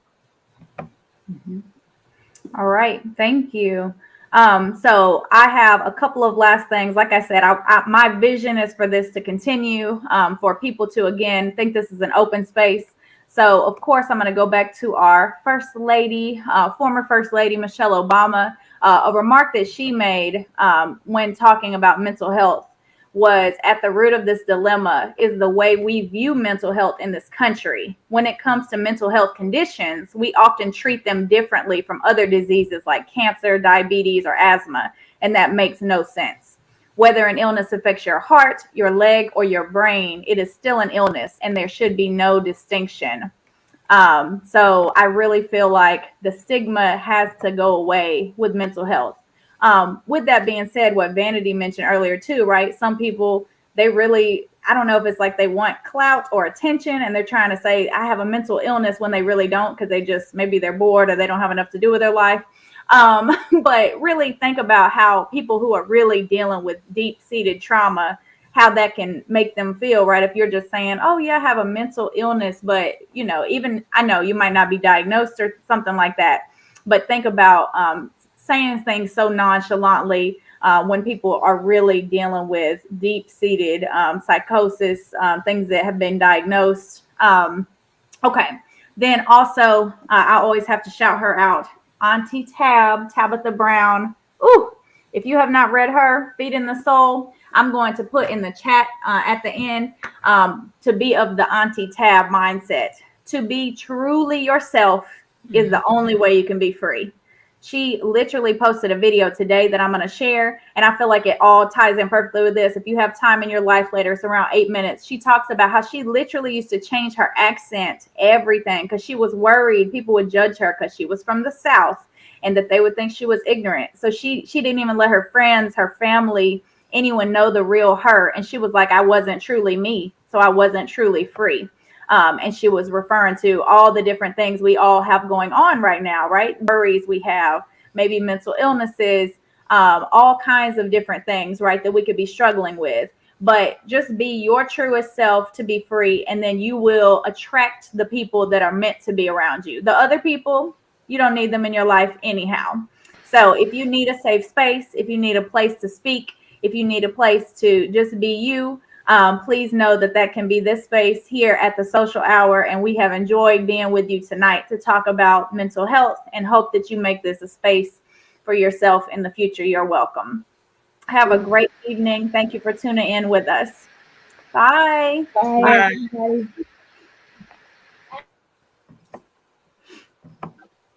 All right, thank you. So I have a couple of last things. Like I said, my vision is for this to continue, for people to, again, think this is an open space. So, of course, I'm going to go back to our First Lady, former First Lady, Michelle Obama. A remark that she made when talking about mental health was, at the root of this dilemma is the way we view mental health in this country. When it comes to mental health conditions, we often treat them differently from other diseases like cancer, diabetes, or asthma, and that makes no sense. Whether an illness affects your heart, your leg, or your brain, it is still an illness, and there should be no distinction. So I really feel like the stigma has to go away with mental health. With that being said, what Vanity mentioned earlier too, right? Some people, they really, I don't know if it's like they want clout or attention and they're trying to say, I have a mental illness, when they really don't, because they just, maybe they're bored or they don't have enough to do with their life. But really think about how people who are really dealing with deep-seated trauma, how that can make them feel, right? If you're just saying, oh yeah, I have a mental illness, but you know, even, I know you might not be diagnosed or something like that, but think about saying things so nonchalantly when people are really dealing with deep-seated psychosis, things that have been diagnosed. Okay. Then also, I always have to shout her out. Auntie Tabitha Brown. Ooh, if you have not read her, Feeding the Soul, I'm going to put in the chat at the end, to be of the Auntie Tab mindset. To be truly yourself is the only way you can be free. She literally posted a video today that I'm going to share, and I feel like it all ties in perfectly with this. If you have time in your life later, it's around 8 minutes. She talks about how she literally used to change her accent, everything, because she was worried people would judge her because she was from the South and that they would think she was ignorant. So she didn't even let her friends, her family, anyone know the real her. And she was like, I wasn't truly me, so I wasn't truly free. And she was referring to all the different things we all have going on right now, right? Worries we have, maybe mental illnesses, all kinds of different things, right, that we could be struggling with. But just be your truest self to be free, and then you will attract the people that are meant to be around you. The other people, you don't need them in your life anyhow. So if you need a safe space, if you need a place to speak, if you need a place to just be you, please know that can be this space here at the Social Hour. And we have enjoyed being with you tonight to talk about mental health, and hope that you make this a space for yourself in the future. You're welcome. Have a great evening. Thank you for tuning in with us. Bye. Bye. Bye. Everybody.